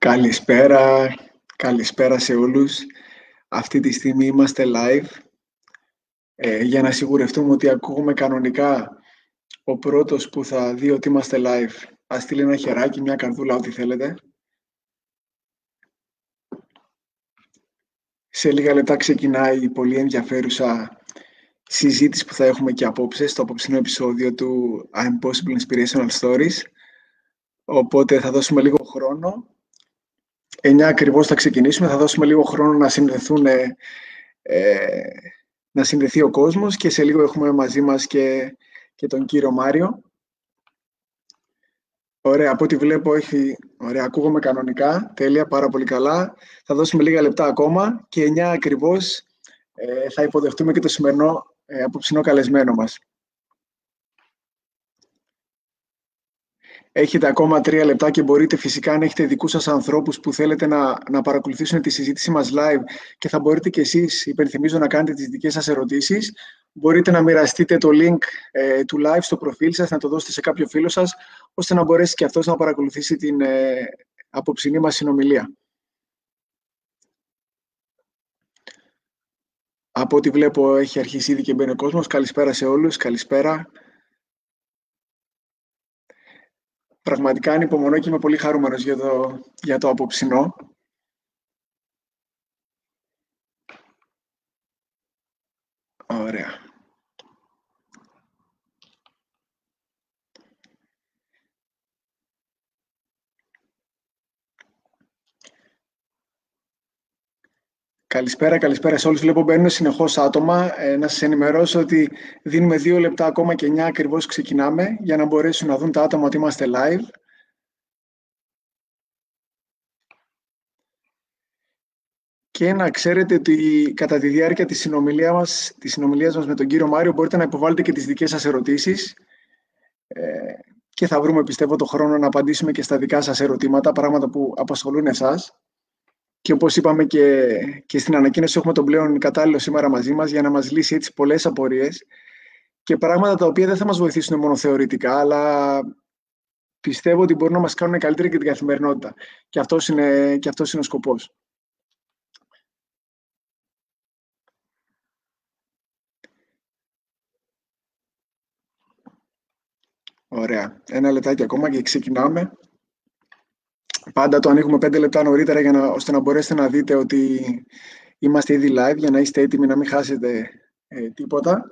Καλησπέρα, καλησπέρα σε όλους. Αυτή τη στιγμή είμαστε live. Για να σιγουρευτούμε ότι ακούγουμε κανονικά, ο πρώτος που θα δει ότι είμαστε live, ας στείλει ένα χεράκι, μια καρδούλα, ό,τι θέλετε. Σε λίγα λεπτά ξεκινάει η πολύ ενδιαφέρουσα συζήτηση που θα έχουμε και απόψε στο απόψινό επεισόδιο του I'm Possible Inspirational Stories. Οπότε θα δώσουμε λίγο χρόνο. 9 ακριβώς θα ξεκινήσουμε, θα δώσουμε λίγο χρόνο να συνδεθεί ο κόσμος και σε λίγο έχουμε μαζί μας και τον κύριο Μάριο. Ωραία, από ό,τι βλέπω ωραία, ακούγομαι κανονικά, τέλεια, πάρα πολύ καλά. Θα δώσουμε λίγα λεπτά ακόμα και 9 ακριβώς θα υποδεχτούμε και το σημερινό απόψινό καλεσμένο μας. Έχετε ακόμα 3 λεπτά και μπορείτε φυσικά, αν έχετε δικούς σας ανθρώπους που θέλετε να παρακολουθήσουν τη συζήτηση μας live και θα μπορείτε και εσείς, υπενθυμίζω, να κάνετε τις δικές σας ερωτήσεις. Μπορείτε να μοιραστείτε το link του live στο προφίλ σας, να το δώσετε σε κάποιο φίλο σας, ώστε να μπορέσει και αυτός να παρακολουθήσει την απόψινή μας συνομιλία. Από ό,τι βλέπω έχει αρχίσει ήδη και μπαίνει ο κόσμος. Καλησπέρα σε όλους, καλησπέρα. Πραγματικά ανυπομονώ και είμαι πολύ χαρούμενος για το απόψινό. Ωραία. Καλησπέρα σε όλους. Βλέπω μπαίνουν συνεχώς άτομα. Να σας ενημερώσω ότι δίνουμε 2 λεπτά ακόμα και 9 ακριβώς ξεκινάμε για να μπορέσουν να δουν τα άτομα ότι είμαστε live. Και να ξέρετε ότι κατά τη διάρκεια της συνομιλίας μας με τον κύριο Μάριο μπορείτε να υποβάλλετε και τις δικές σας ερωτήσεις και θα βρούμε, πιστεύω, το χρόνο να απαντήσουμε και στα δικά σας ερωτήματα, πράγματα που απασχολούν εσάς. Και όπως είπαμε και στην ανακοίνωση, έχουμε τον πλέον κατάλληλο σήμερα μαζί μας για να μας λύσει έτσι πολλές απορίες και πράγματα τα οποία δεν θα μας βοηθήσουν μόνο θεωρητικά, αλλά πιστεύω ότι μπορούν να μας κάνουν καλύτερη και την καθημερινότητα. Και αυτός είναι ο σκοπός. Ωραία. 1 λεπτάκι ακόμα και ξεκινάμε. Πάντα το ανοίγουμε 5 λεπτά νωρίτερα ώστε να μπορέσετε να δείτε ότι είμαστε ήδη live, για να είστε έτοιμοι να μην χάσετε τίποτα.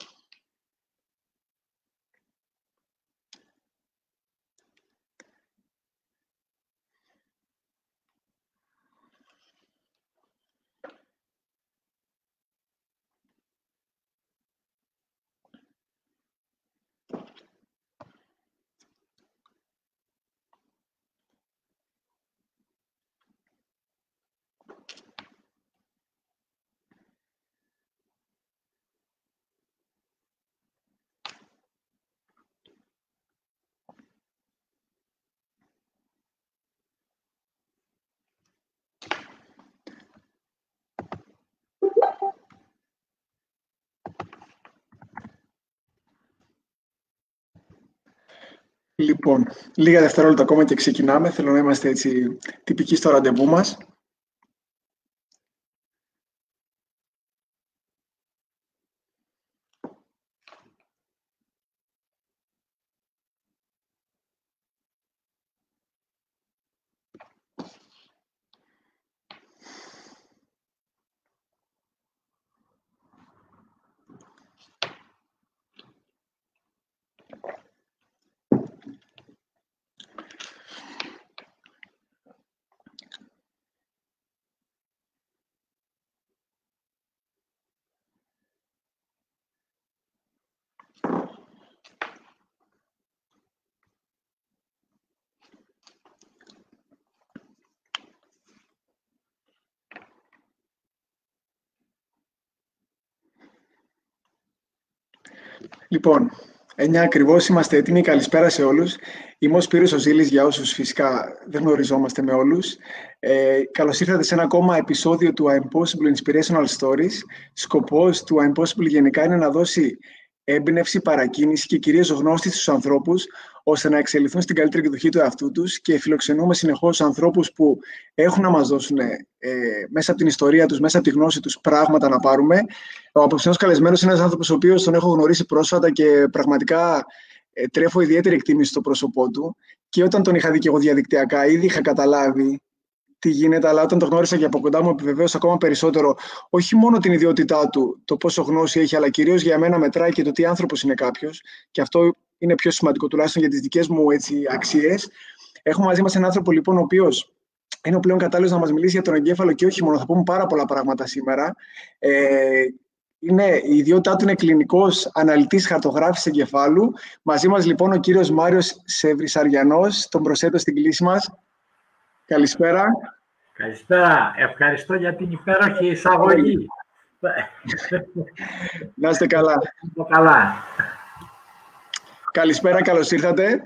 Λοιπόν, λίγα δευτερόλεπτα ακόμα και ξεκινάμε. Θέλω να είμαστε έτσι τυπικοί στο ραντεβού μας. Λοιπόν, 9 ακριβώς, είμαστε έτοιμοι. Καλησπέρα σε όλους. Είμαι ο Σπύρος ο Ζήλης, για όσους φυσικά δεν γνωριζόμαστε με όλους. Καλώς ήρθατε σε ένα ακόμα επεισόδιο του I'm Possible Inspirational Stories. Σκοπός του I'm Possible γενικά είναι να δώσει έμπνευση, παρακίνηση και κυρίως γνώστη στους ανθρώπους, ώστε να εξελιχθούν στην καλύτερη εκδοχή του εαυτού τους, και φιλοξενούμε συνεχώς ανθρώπους που έχουν να μας δώσουν μέσα από την ιστορία τους, μέσα από τη γνώση τους, πράγματα να πάρουμε. Ο απόψινός καλεσμένος είναι ένας άνθρωπος ο οποίος τον έχω γνωρίσει πρόσφατα και πραγματικά τρέφω ιδιαίτερη εκτίμηση στο πρόσωπό του, και όταν τον είχα δει και εγώ διαδικτυακά ήδη είχα καταλάβει τι γίνεται, αλλά όταν το γνώρισα και από κοντά μου επιβεβαίωσα ακόμα περισσότερο όχι μόνο την ιδιότητά του, το πόσο γνώση έχει, αλλά κυρίως για μένα μετράει και το τι άνθρωπος είναι κάποιος, και αυτό είναι πιο σημαντικό τουλάχιστον για τις δικές μου αξίες. Έχουμε μαζί μας έναν άνθρωπο λοιπόν ο οποίος είναι ο πλέον κατάλληλος να μας μιλήσει για τον εγκέφαλο, και όχι μόνο, θα πούμε πάρα πολλά πράγματα σήμερα. Η ιδιότητά του είναι κλινικός αναλυτής χαρτογράφης εγκεφάλου. Μαζί μας λοιπόν ο κύριος Μάριος Σεβρισαριανός. Τον προσθέτω στην κλίση μας. Καλησπέρα. Καλησπέρα. Ευχαριστώ για την υπέροχη εισαγωγή. Να είστε καλά. Καλά. Καλησπέρα, καλώς ήρθατε.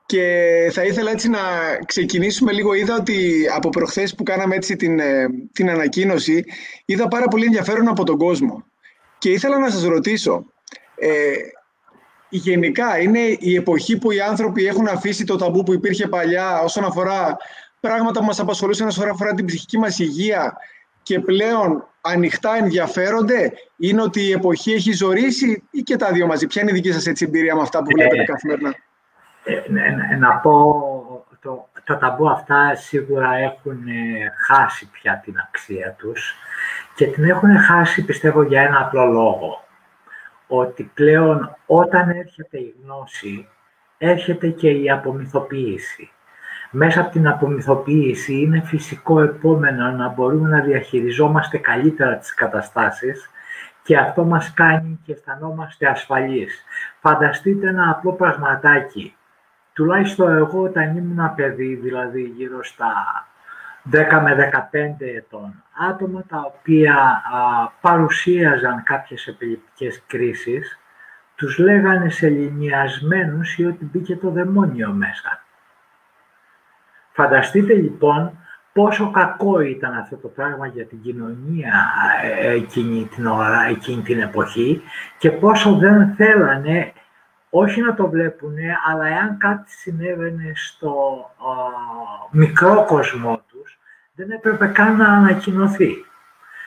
Και θα ήθελα έτσι να ξεκινήσουμε λίγο. Είδα ότι από προχθές που κάναμε έτσι την ανακοίνωση, είδα πάρα πολύ ενδιαφέρον από τον κόσμο. Και ήθελα να σας ρωτήσω, γενικά είναι η εποχή που οι άνθρωποι έχουν αφήσει το ταμπού που υπήρχε παλιά όσον αφορά πράγματα που μας απασχολούσαν, όσον αφορά την ψυχική μας υγεία, και πλέον ανοιχτά ενδιαφέρονται? Είναι ότι η εποχή έχει ζορίσει, ή και τα δύο μαζί? Ποια είναι η δική σας έτσι εμπειρία με αυτά που βλέπετε καθημερινά? Να πω, τα ταμπού αυτά σίγουρα έχουν χάσει πια την αξία τους, και την έχουν χάσει πιστεύω για ένα απλό λόγο. Ότι πλέον όταν έρχεται η γνώση, έρχεται και η απομυθοποίηση. Μέσα από την απομυθοποίηση είναι φυσικό επόμενο να μπορούμε να διαχειριζόμαστε καλύτερα τις καταστάσεις, και αυτό μας κάνει και αισθανόμαστε ασφαλείς. Φανταστείτε ένα απλό πραγματάκι. Τουλάχιστον εγώ όταν ήμουν παιδί, δηλαδή γύρω στα 10 με 15 ετών, άτομα τα οποία παρουσίαζαν κάποιες επιληπτικές κρίσεις, τους λέγανε σεληνιασμένους ή ότι μπήκε το δαιμόνιο μέσα. Φανταστείτε λοιπόν πόσο κακό ήταν αυτό το πράγμα για την κοινωνία εκείνη την ώρα, εκείνη την εποχή, και πόσο δεν θέλανε όχι να το βλέπουνε, αλλά εάν κάτι συνέβαινε στο μικρό κόσμο τους, δεν έπρεπε καν να ανακοινωθεί.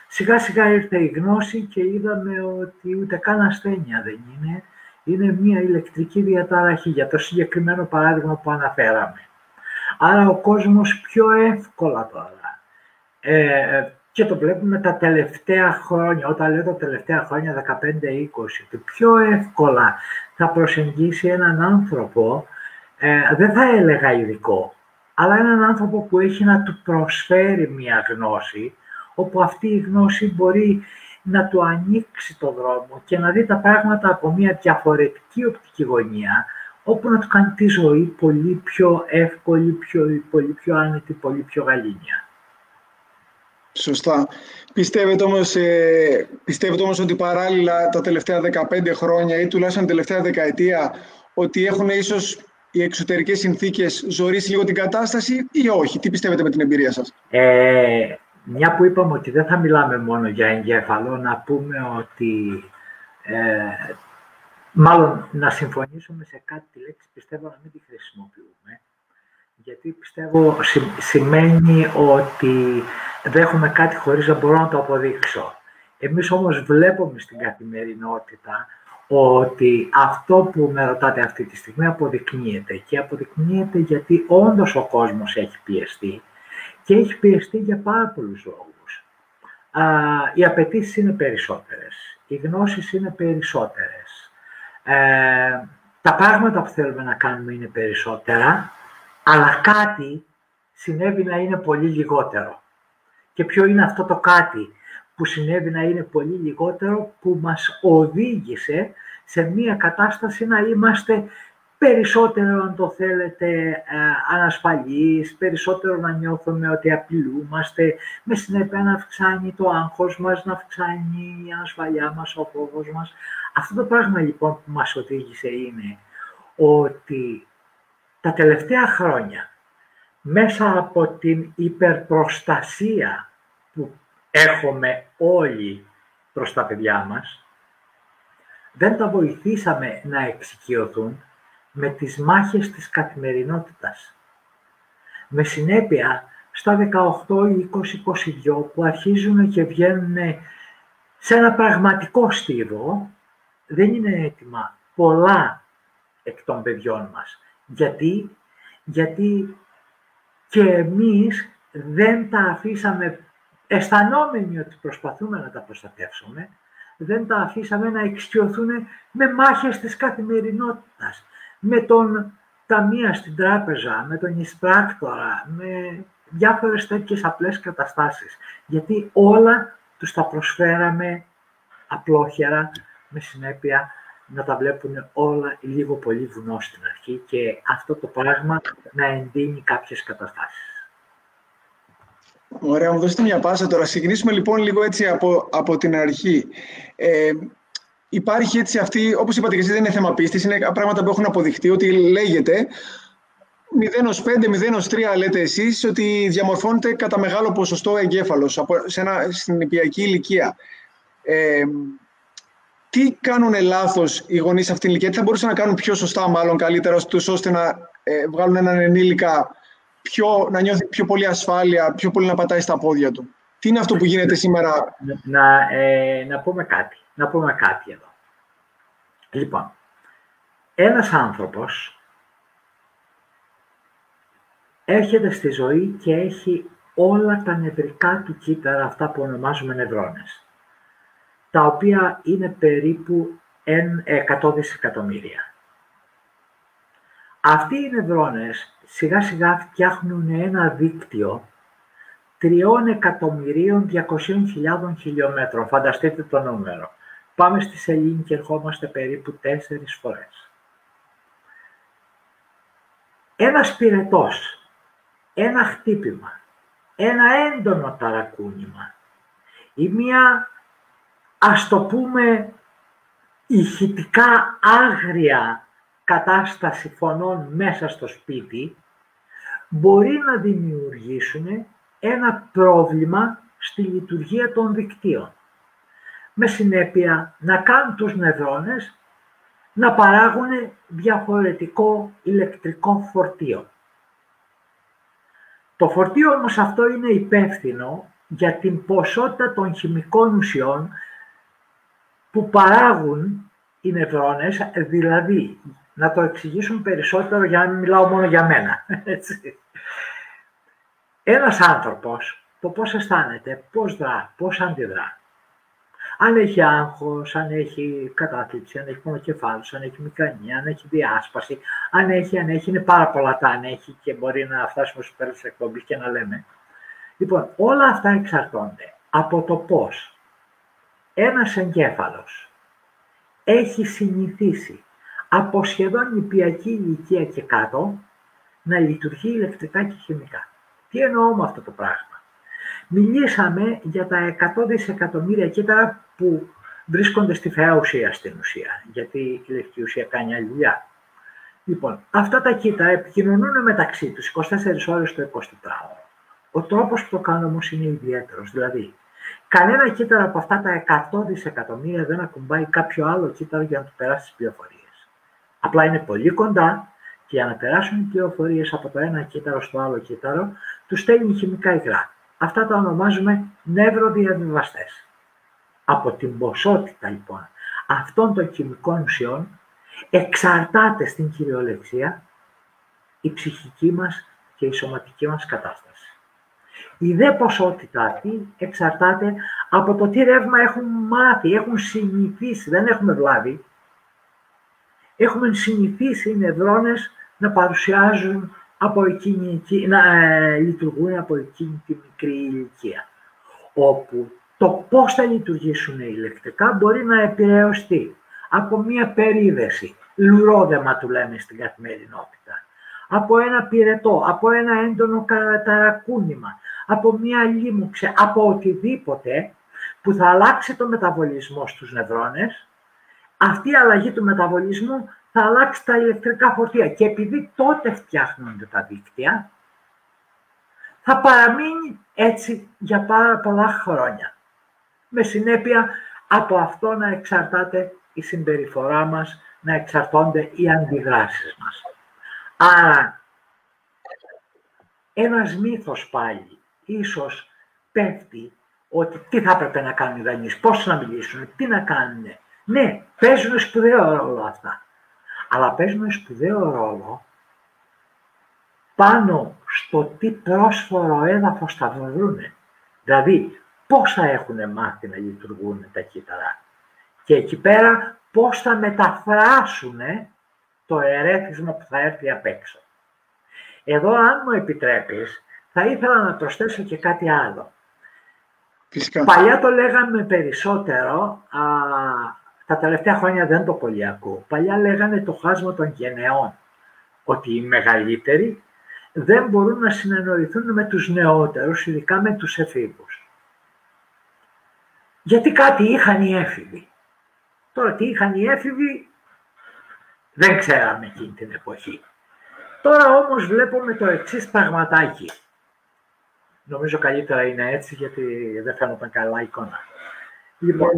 Σιγά σιγά ήρθε η γνώση και είδαμε ότι ούτε καν ασθένεια δεν είναι. Είναι μια ηλεκτρική διαταραχή, για το συγκεκριμένο παράδειγμα που αναφέραμε. Άρα ο κόσμος πιο εύκολα τώρα, και το βλέπουμε τα τελευταία χρόνια, όταν λέω τα τελευταία χρόνια 15-20, το πιο εύκολα θα προσεγγίσει έναν άνθρωπο, δεν θα έλεγα ειδικό, αλλά έναν άνθρωπο που έχει να του προσφέρει μια γνώση, όπου αυτή η γνώση μπορεί να του ανοίξει το δρόμο και να δει τα πράγματα από μια διαφορετική οπτική γωνία, όπου να του κάνει τη ζωή πολύ πιο εύκολη, πολύ πιο άνετη, πολύ πιο γαλήνια. Σωστά. Πιστεύετε όμως ότι παράλληλα τα τελευταία 15 χρόνια ή τουλάχιστον την τελευταία δεκαετία, ότι έχουν ίσως οι εξωτερικές συνθήκες ζορίσει λίγο την κατάσταση, ή όχι? Τι πιστεύετε με την εμπειρία σας? Μια που είπαμε ότι δεν θα μιλάμε μόνο για εγκέφαλο, να πούμε ότι μάλλον να συμφωνήσουμε σε κάτι τη λέξη, πιστεύω να μην τη χρησιμοποιούμε, γιατί πιστεύω σημαίνει ότι δέχομαι κάτι χωρίς να μπορώ να το αποδείξω. Εμείς όμως βλέπουμε στην καθημερινότητα ότι αυτό που με ρωτάτε αυτή τη στιγμή αποδεικνύεται, και αποδεικνύεται γιατί όντως ο κόσμος έχει πιεστεί, και έχει πιεστεί για πάρα πολλούς λόγους. Οι απαιτήσεις είναι περισσότερες, οι γνώσεις είναι περισσότερες, τα πράγματα που θέλουμε να κάνουμε είναι περισσότερα, αλλά κάτι συνέβη να είναι πολύ λιγότερο. Και ποιο είναι αυτό το κάτι που συνέβη να είναι πολύ λιγότερο, που μας οδήγησε σε μια κατάσταση να είμαστε περισσότερο, αν το θέλετε, ανασφαλείς, περισσότερο να νιώθουμε ότι απειλούμαστε, με συνέπεια να αυξάνει το άγχος μας, να αυξάνει η ανασφαλιά μας, ο φόβος μας. Αυτό το πράγμα λοιπόν που μας οδήγησε είναι ότι τα τελευταία χρόνια, μέσα από την υπερπροστασία που έχουμε όλοι προς τα παιδιά μας, δεν τα βοηθήσαμε να εξοικειωθούν με τις μάχες της καθημερινότητας. Με συνέπεια, στα 18, 20, 22 που αρχίζουν και βγαίνουν σε ένα πραγματικό στίβο, δεν είναι έτοιμα πολλά εκ των παιδιών μας. Γιατί και εμείς δεν τα αφήσαμε, αισθανόμενοι ότι προσπαθούμε να τα προστατεύσουμε, δεν τα αφήσαμε να εξοικειωθούν με μάχες της καθημερινότητας, με τον ταμεία στην τράπεζα, με τον εισπράκτορα, με διάφορες τέτοιες απλές καταστάσεις. Γιατί όλα τους τα προσφέραμε απλόχερα, με συνέπεια να τα βλέπουν όλα λίγο πολύ βουνό στην αρχή και αυτό το πράγμα να εντείνει κάποιες καταστάσεις. Ωραία, μου δώσετε μια πάσα τώρα. Ξεκινήσουμε λοιπόν λίγο έτσι από την αρχή. Υπάρχει έτσι αυτή, όπως είπατε και εσείς, δεν είναι θέμα πίστης, είναι πράγματα που έχουν αποδειχτεί ότι λέγεται 0-5, 0-3 λέτε εσείς, ότι διαμορφώνεται κατά μεγάλο ποσοστό εγκέφαλος στην νηπιακή ηλικία. Τι κάνουν λάθος οι γονείς σε αυτήν την ηλικία, τι θα μπορούσαν να κάνουν πιο σωστά, μάλλον καλύτερα, ώστε να βγάλουν έναν ενήλικα να νιώθει πιο πολύ ασφάλεια, πιο πολύ να πατάει στα πόδια του. Τι είναι αυτό που γίνεται σήμερα? Να πούμε κάτι εδώ. Λοιπόν, ένας άνθρωπος έρχεται στη ζωή και έχει όλα τα νευρικά του κύτταρα, αυτά που ονομάζουμε νευρώνες, τα οποία είναι περίπου 100 δισεκατομμύρια. Αυτοί οι νευρώνες σιγά σιγά φτιάχνουν ένα δίκτυο 3.200.000 χιλιόμετρων. Φανταστείτε το νούμερο. Πάμε στη σελήνη και ερχόμαστε περίπου 4 φορές. Ένας πυρετός, ένα χτύπημα, ένα έντονο ταρακούνημα ή μία, ας το πούμε, ηχητικά άγρια κατάσταση φωνών μέσα στο σπίτι μπορεί να δημιουργήσουν ένα πρόβλημα στη λειτουργία των δικτύων. Με συνέπεια να κάνουν τους νευρώνες να παράγουν διαφορετικό ηλεκτρικό φορτίο. Το φορτίο όμως αυτό είναι υπεύθυνο για την ποσότητα των χημικών ουσιών που παράγουν οι νευρώνες, δηλαδή, να το εξηγήσουν περισσότερο για να μην μιλάω μόνο για μένα. Έτσι. Ένας άνθρωπος, το πώς αισθάνεται, πώς δρά, πώς αντιδρά. Αν έχει άγχος, αν έχει κατάθλιψη, αν έχει πονοκεφάλους, αν έχει μικρανία, αν έχει διάσπαση, αν έχει, είναι πάρα πολλά τα αν έχει και μπορεί να φτάσουμε στο πέρα της εκπομπής και να λέμε. Λοιπόν, όλα αυτά εξαρτώνται από το πώς ένας εγκέφαλος έχει συνηθίσει από σχεδόν νηπιακή ηλικία και κάτω να λειτουργεί ηλεκτρικά και χημικά. Τι εννοώ με αυτό το πράγμα? Μιλήσαμε για τα 100 δισεκατομμύρια κύτταρα που βρίσκονται στη φαιά ουσία στην ουσία, γιατί η ηλεκτρική ουσία κάνει άλλη δουλειά. Λοιπόν, αυτά τα κύτταρα επικοινωνούν μεταξύ τους 24 ώρες το 24ωρο. Ο τρόπος που το κάνουν όμως είναι ιδιαίτερος, δηλαδή κανένα κύτταρο από αυτά τα 100 δισεκατομμύρια δεν ακουμπάει κάποιο άλλο κύτταρο για να του περάσει τις πληροφορίες. Απλά είναι πολύ κοντά και για να περάσουν οι πληροφορίες από το ένα κύτταρο στο άλλο κύτταρο, τους στέλνει χημικά υγρά. Αυτά τα ονομάζουμε νευροδιαβιβαστές. Από την ποσότητα λοιπόν αυτών των χημικών ουσιών εξαρτάται στην κυριολεξία η ψυχική μας και η σωματική μας κατάσταση. Η δε ποσότητα αυτή εξαρτάται από το τι ρεύμα έχουν μάθει, έχουν συνηθίσει, δεν έχουμε βλάβει. Έχουμε συνηθίσει οι νευρώνες να παρουσιάζουν να λειτουργούν από εκείνη τη μικρή ηλικία, όπου το πώς θα λειτουργήσουν ηλεκτρικά μπορεί να επηρεαστεί από μία περίδεση, λουρόδεμα του λέμε στην καθημερινότητα, από ένα πυρετό, από ένα έντονο ταρακούνημα, από μία λίμωξη, από οτιδήποτε που θα αλλάξει το μεταβολισμό στους νευρώνες. Αυτή η αλλαγή του μεταβολισμού θα αλλάξει τα ηλεκτρικά φορτία και επειδή τότε φτιάχνονται τα δίκτυα, θα παραμείνει έτσι για πάρα πολλά χρόνια. Με συνέπεια από αυτό να εξαρτάται η συμπεριφορά μας, να εξαρτώνται οι αντιδράσεις μας. Άρα, ένας μύθος πάλι ίσως πέφτει ότι τι θα έπρεπε να κάνουν οι Δανείοι, πώς να μιλήσουν, τι να κάνουν. Ναι, παίζουν σπουδαίο ρόλο αυτά. Αλλά παίζουν σπουδαίο ρόλο πάνω στο τι πρόσφορο έδαφος θα βρουν. Δηλαδή, πώς θα έχουν μάθει να λειτουργούν τα κύτταρα. Και εκεί πέρα, πώς θα μεταφράσουν το ερέθισμα που θα έρθει απ' έξω. Εδώ, αν μου επιτρέπεις, θα ήθελα να προσθέσω και κάτι άλλο. Φυσικά. Παλιά το λέγαμε περισσότερο, τα τελευταία χρόνια δεν το πολύ ακούω. Παλιά λέγανε το χάσμα των γενεών, ότι οι μεγαλύτεροι δεν μπορούν να συνεννοηθούν με τους νεότερους, ειδικά με τους εφήβους. Γιατί κάτι είχαν οι έφηβοι. Τώρα τι είχαν οι έφηβοι δεν ξέραμε εκείνη την εποχή. Τώρα όμως βλέπουμε το εξής πραγματάκι. Νομίζω καλύτερα είναι έτσι, γιατί δεν φαίνονταν καλά εικόνα. Λοιπόν,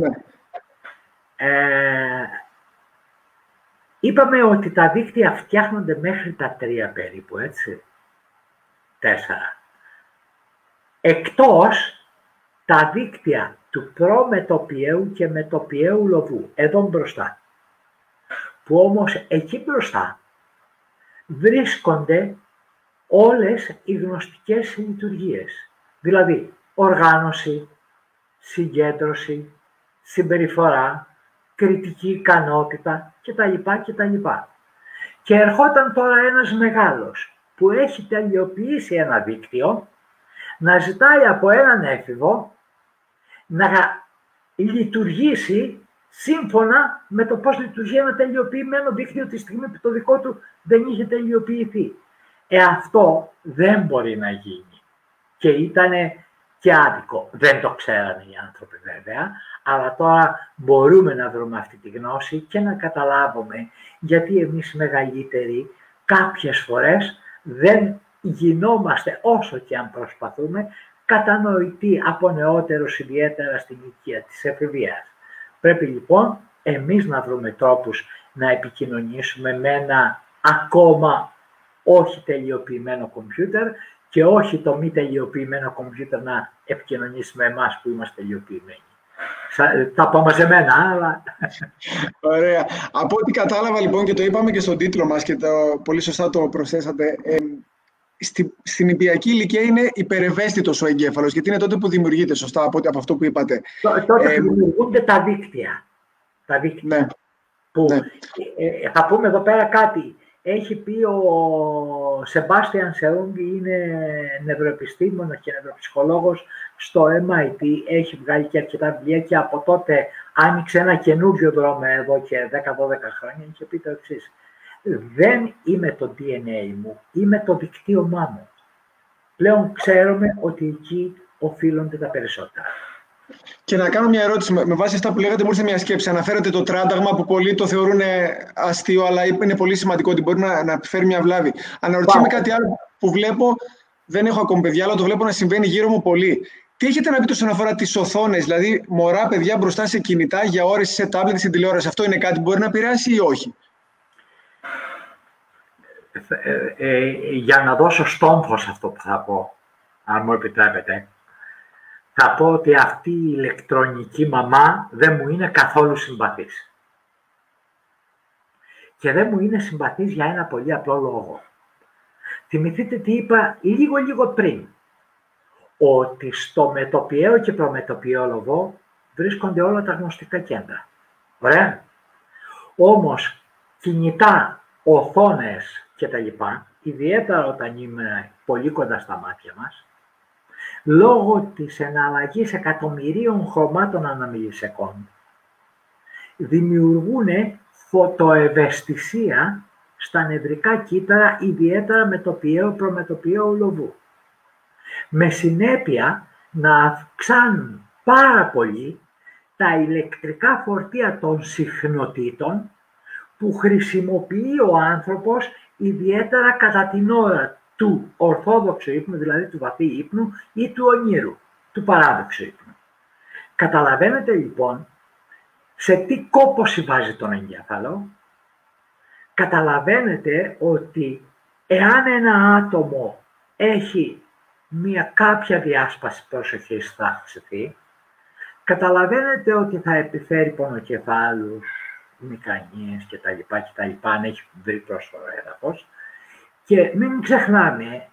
είπαμε ότι τα δίκτυα φτιάχνονται μέχρι τα 3 περίπου, έτσι. 4. Εκτός τα δίκτυα του προμετωπιαίου και μετωπιαίου λοβού, εδώ μπροστά. Που όμως εκεί μπροστά βρίσκονται όλες οι γνωστικές λειτουργίες. Δηλαδή, οργάνωση, συγκέντρωση, συμπεριφορά, κριτική ικανότητα κτλ. Και ερχόταν τώρα ένας μεγάλος που έχει τελειοποιήσει ένα δίκτυο να ζητάει από έναν έφηβο να λειτουργήσει σύμφωνα με το πώς λειτουργεί ένα τελειοποιημένο δίκτυο τη στιγμή που το δικό του δεν είχε τελειοποιηθεί. Αυτό δεν μπορεί να γίνει. Και ήταν και άδικο. Δεν το ξέρανε οι άνθρωποι βέβαια, αλλά τώρα μπορούμε να βρούμε αυτή τη γνώση και να καταλάβουμε γιατί εμείς οι μεγαλύτεροι κάποιες φορές δεν γινόμαστε, όσο και αν προσπαθούμε, κατανοητοί από νεότερους, ιδιαίτερα στην ηλικία της εφηβείας. Πρέπει λοιπόν εμείς να βρούμε τρόπους να επικοινωνήσουμε με ένα ακόμα όχι τελειοποιημένο κομπιούτερ και όχι το μη τελειοποιημένο κομπιούτερ να επικοινωνήσει με εμάς που είμαστε τελειοποιημένοι. Τα πω μαζεμένα, αλλά... Ωραία. Από ό,τι κατάλαβα λοιπόν και το είπαμε και στον τίτλο μας και πολύ σωστά το προσθέσατε, στην νηπιακή ηλικία είναι υπερευαίσθητος ο εγκέφαλος, γιατί είναι τότε που δημιουργείται, σωστά, από αυτό που είπατε. Τότε που δημιουργούνται τα δίκτυα. Τα δίκτυα. Ναι. Που, ναι. Θα πούμε εδώ πέρα κάτι. Έχει πει ο Σεμπάστιαν Σεούγκη, είναι νευροεπιστήμονας και νευροψυχολόγος στο MIT. Έχει βγάλει και αρκετά βιβλία και από τότε άνοιξε ένα καινούριο δρόμο εδώ και 10-12 χρόνια. Είχε πει το εξής. Δεν είμαι το DNA μου, είμαι το δικτύωμά μου. Πλέον ξέρουμε ότι εκεί οφείλονται τα περισσότερα. Και να κάνω μια ερώτηση. Με βάση αυτά που λέγατε, μου ήρθε μια σκέψη. Αναφέρατε το τράνταγμα που πολλοί το θεωρούν αστείο, αλλά είναι πολύ σημαντικό ότι μπορεί να επιφέρει μια βλάβη. Αναρωτιέμαι κάτι άλλο που βλέπω, δεν έχω ακόμη παιδιά, αλλά το βλέπω να συμβαίνει γύρω μου πολύ. Τι έχετε να πείτε όσον αφορά τις οθόνες, δηλαδή μωρά παιδιά μπροστά σε κινητά για ώρες, σε τάμπλετ, στην τηλεόραση? Αυτό είναι κάτι που μπορεί να επηρεάσει ή όχι? Για να δώσω στόμφο σε αυτό που θα πω, αν μου επιτρέπετε, θα πω ότι αυτή η ηλεκτρονική μαμά δεν μου είναι καθόλου συμπαθής. Και δεν μου είναι συμπαθής για ένα πολύ απλό λόγο. Θυμηθείτε τι είπα λίγο πριν. Ότι στο μετωπιαίο και προμετωπιαίο λοβό βρίσκονται όλα τα γνωστικά κέντρα. Ωραία. Όμως κινητά, οθόνες κτλ, ιδιαίτερα όταν είμαι πολύ κοντά στα μάτια μας, λόγω της εναλλαγής εκατομμυρίων χρωμάτων ανά μιλισεκόντ, δημιουργούν φωτοευαισθησία στα νευρικά κύτταρα, ιδιαίτερα μετωπιαίου προμετωπιαίου λοβού. Με συνέπεια να αυξάνουν πάρα πολύ τα ηλεκτρικά φορτία των συχνοτήτων που χρησιμοποιεί ο άνθρωπος ιδιαίτερα κατά την ώρα του ορθόδοξου ύπνου, δηλαδή του βαθύ ύπνου ή του ονείρου, του παράδοξου ύπνου. Καταλαβαίνετε λοιπόν σε τι κόπωση βάζει τον εγκέφαλο, καταλαβαίνετε ότι εάν ένα άτομο έχει μια κάποια διάσπαση προσοχής θα αυξηθεί, καταλαβαίνετε ότι θα επιφέρει πονοκεφάλους, μικρανίες κτλ. Αν έχει βρει πρόσφορο έδαφος. Και μην ξεχνάμε,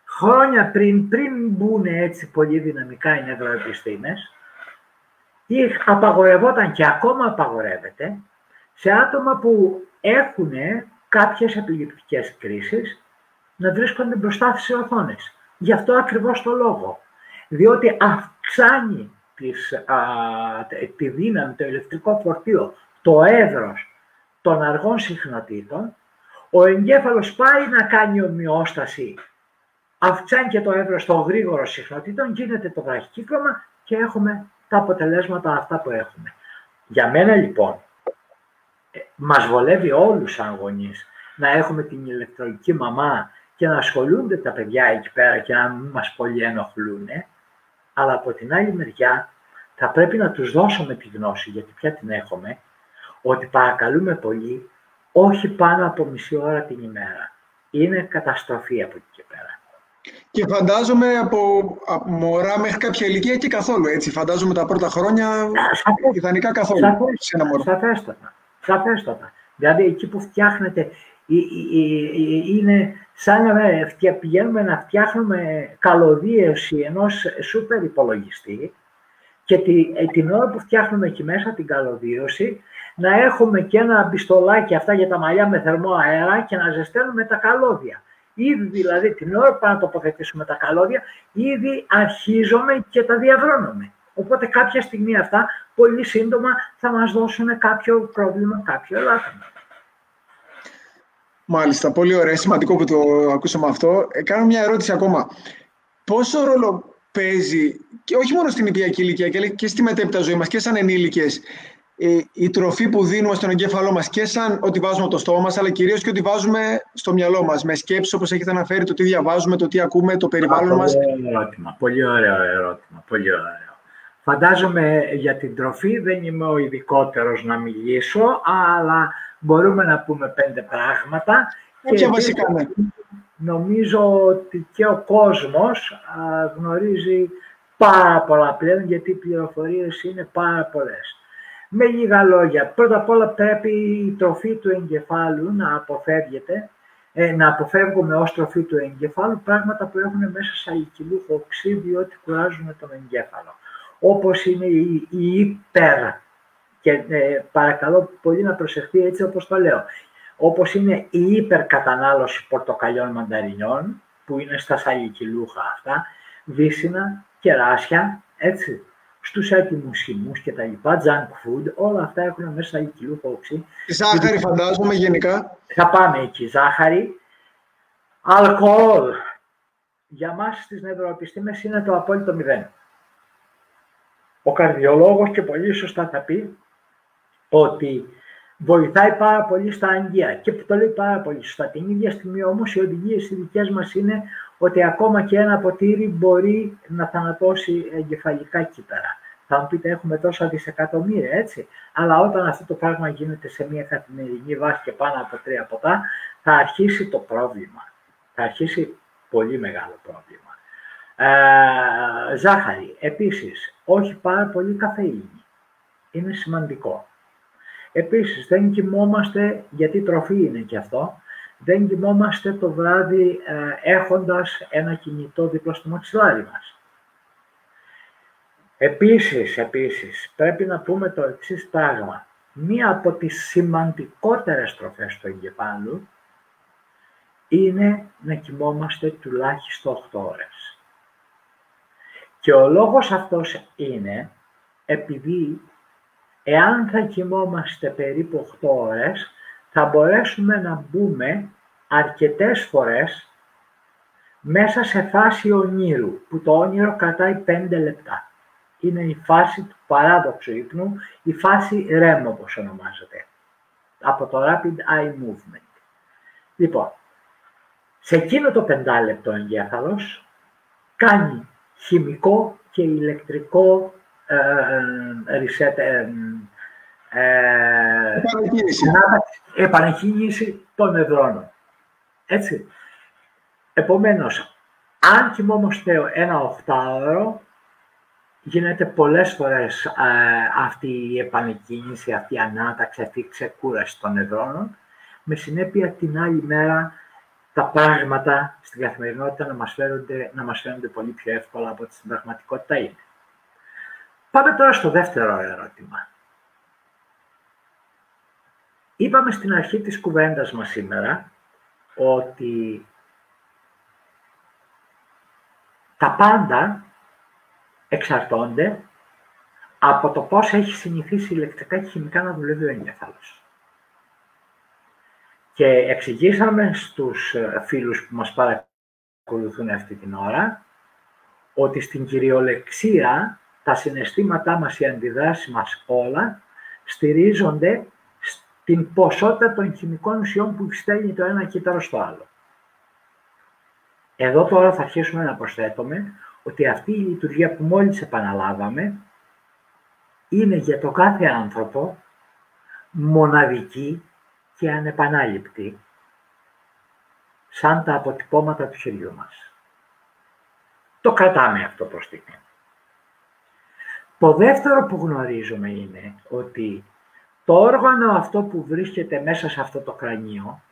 χρόνια πριν μπουν έτσι πολύ δυναμικά οι νευροεπιστήμες, απαγορευόταν και ακόμα απαγορεύεται σε άτομα που έχουν κάποιες επιληπτικές κρίσεις να βρίσκονται μπροστά στις οθόνες. Γι' αυτό ακριβώς το λόγο. Διότι αυξάνει τη δύναμη, το ηλεκτρικό φορτίο, το εύρος των αργών συχνοτήτων, ο εγκέφαλος πάει να κάνει ομοιόσταση, αυξάνει και το εύρος των γρήγορων συχνοτήτων, γίνεται το βραχικύκλωμα και έχουμε τα αποτελέσματα αυτά που έχουμε. Για μένα λοιπόν, μας βολεύει όλους σαν γονείς να έχουμε την ηλεκτρονική μαμά και να ασχολούνται τα παιδιά εκεί πέρα και να μην μας πολύ ενοχλούν, αλλά από την άλλη μεριά θα πρέπει να τους δώσουμε τη γνώση, γιατί πια την έχουμε, ότι παρακαλούμε πολύ, όχι πάνω από μισή ώρα την ημέρα. Είναι καταστροφή από εκεί και πέρα. Και φαντάζομαι από μωρά μέχρι κάποια ηλικία και καθόλου, έτσι. Φαντάζομαι τα πρώτα χρόνια ιδανικά καθόλου. Σαφέστατα. Δηλαδή εκεί που φτιάχνετε, είναι σαν να πηγαίνουμε να φτιάχνουμε καλωδίωση ενός σούπερ υπολογιστή και την ώρα που φτιάχνουμε εκεί μέσα την καλωδίωση να έχουμε και ένα μπιστολάκι αυτά για τα μαλλιά με θερμό αέρα και να ζεσταίνουμε τα καλώδια. Ήδη δηλαδή την ώρα που πάμε να τοποθετήσουμε τα καλώδια, ήδη αρχίζουμε και τα διαβρώνουμε. Οπότε κάποια στιγμή αυτά πολύ σύντομα θα μας δώσουν κάποιο πρόβλημα, κάποιο ελάττωμα. Μάλιστα, πολύ ωραία. Σημαντικό που το ακούσαμε αυτό. Κάνω μια ερώτηση ακόμα. Πόσο ρόλο παίζει, και όχι μόνο στην νηπιακή ηλικία, και στη μετέπειτα ζωή μας και σαν ενήλικες, η τροφή που δίνουμε στον εγκέφαλό μας και σαν ότι βάζουμε το στόμα μας, αλλά κυρίως και ότι βάζουμε στο μυαλό μας, με σκέψεις όπως έχετε αναφέρει, το τι διαβάζουμε, το τι ακούμε, το περιβάλλον μας. Πολύ ωραίο ερώτημα. Πολύ ωραίο. Φαντάζομαι για την τροφή δεν είμαι ο ειδικότερος να μιλήσω, αλλά μπορούμε να πούμε 5 πράγματα. Και βασικά, ναι. Νομίζω ότι και ο κόσμος γνωρίζει πάρα πολλά πλέον, γιατί οι πληροφορίες είναι πάρα πολλές. Με λίγα λόγια, πρώτα απ' όλα πρέπει η τροφή του εγκεφάλου να αποφεύγεται, να αποφεύγουμε ως τροφή του εγκεφάλου πράγματα που έχουν μέσα σαλικυλούχο οξύ, διότι κουράζουν τον εγκέφαλο. Όπως είναι η υπερ, και παρακαλώ πολύ να προσεχθεί έτσι όπως το λέω, όπως είναι η υπερκατανάλωση πορτοκαλιών μανταρινιών, που είναι στα σαλικυλούχα αυτά, βύσσινα, κεράσια, έτσι, στους έτοιμους χυμούς και τα λοιπά, junk food, όλα αυτά έχουν μέσα σαλικυλούχο οξύ. Ζάχαρη φαντάζομαι γενικά. Θα πάμε εκεί, ζάχαρη, αλκοόλ. Για μας στις νευροεπιστήμες είναι το απόλυτο 0. Ο καρδιολόγος και πολύ σωστά θα πει ότι βοηθάει πάρα πολύ στα αγγεία και που το λέει πάρα πολύ σωστά. Την ίδια στιγμή όμως οι οδηγίες οι δικές μας είναι ότι ακόμα και ένα ποτήρι μπορεί να θανατώσει εγκεφαλικά κύτταρα. Θα μου πείτε έχουμε τόσα δισεκατομμύρια, έτσι, αλλά όταν αυτό το πράγμα γίνεται σε μια καθημερινή βάση και πάνω από 3 ποτά, θα αρχίσει το πρόβλημα. Θα αρχίσει πολύ μεγάλο πρόβλημα. Ζάχαρη, επίσης, όχι πάρα πολύ καφεΐνη. Είναι σημαντικό. Επίσης, δεν κοιμόμαστε, γιατί τροφή είναι και αυτό, δεν κοιμόμαστε το βράδυ έχοντας ένα κινητό δίπλα στο μαξιλάρι μας. Επίσης, πρέπει να πούμε το εξής πράγμα. Μία από τις σημαντικότερες τροφές του εγκεφάλου είναι να κοιμόμαστε τουλάχιστον 8 ώρες. Και ο λόγος αυτός είναι επειδή εάν θα κοιμόμαστε περίπου 8 ώρες, θα μπορέσουμε να μπούμε αρκετές φορές μέσα σε φάση ονείρου, που το όνειρο κρατάει 5 λεπτά. Είναι η φάση του παράδοξου ύπνου, η φάση REM όπως ονομάζεται, από το Rapid Eye Movement. Λοιπόν, σε εκείνο το 5 λεπτό εγκέφαλος κάνει χημικό και ηλεκτρικό επανεκκίνηση των νευρώνων. Έτσι. Επομένως, αν κοιμόμαστε ένα 8ωρο, γίνεται πολλές φορές αυτή η επανεκκίνηση, αυτή η ανάταξη, αυτή η ξεκούραση των νευρώνων, με συνέπεια την άλλη μέρα τα πράγματα στην καθημερινότητα να μας φαίνονται πολύ πιο εύκολα από ό,τι στην πραγματικότητα είναι. Πάμε τώρα στο δεύτερο ερώτημα. Είπαμε στην αρχή της κουβέντας μας σήμερα ότι τα πάντα εξαρτώνται από το πώς έχει συνηθίσει ηλεκτρικά και χημικά να δουλεύει ο εγκέφαλος. Και εξηγήσαμε στους φίλους που μας παρακολουθούν αυτή την ώρα ότι στην κυριολεξία τα συναισθήματά μας, οι αντιδράσεις μας όλα στηρίζονται στην ποσότητα των χημικών ουσιών που στέλνει το ένα κύτταρο στο άλλο. Εδώ τώρα θα αρχίσουμε να προσθέτουμε ότι αυτή η λειτουργία που μόλις επαναλάβαμε είναι για το κάθε άνθρωπο μοναδική και ανεπανάληπτη, σαν τα αποτυπώματα του χεριού μας. Το κρατάμε αυτό προς στιγμή. Το δεύτερο που γνωρίζουμε είναι ότι το όργανο αυτό που βρίσκεται μέσα σε αυτό το κρανίο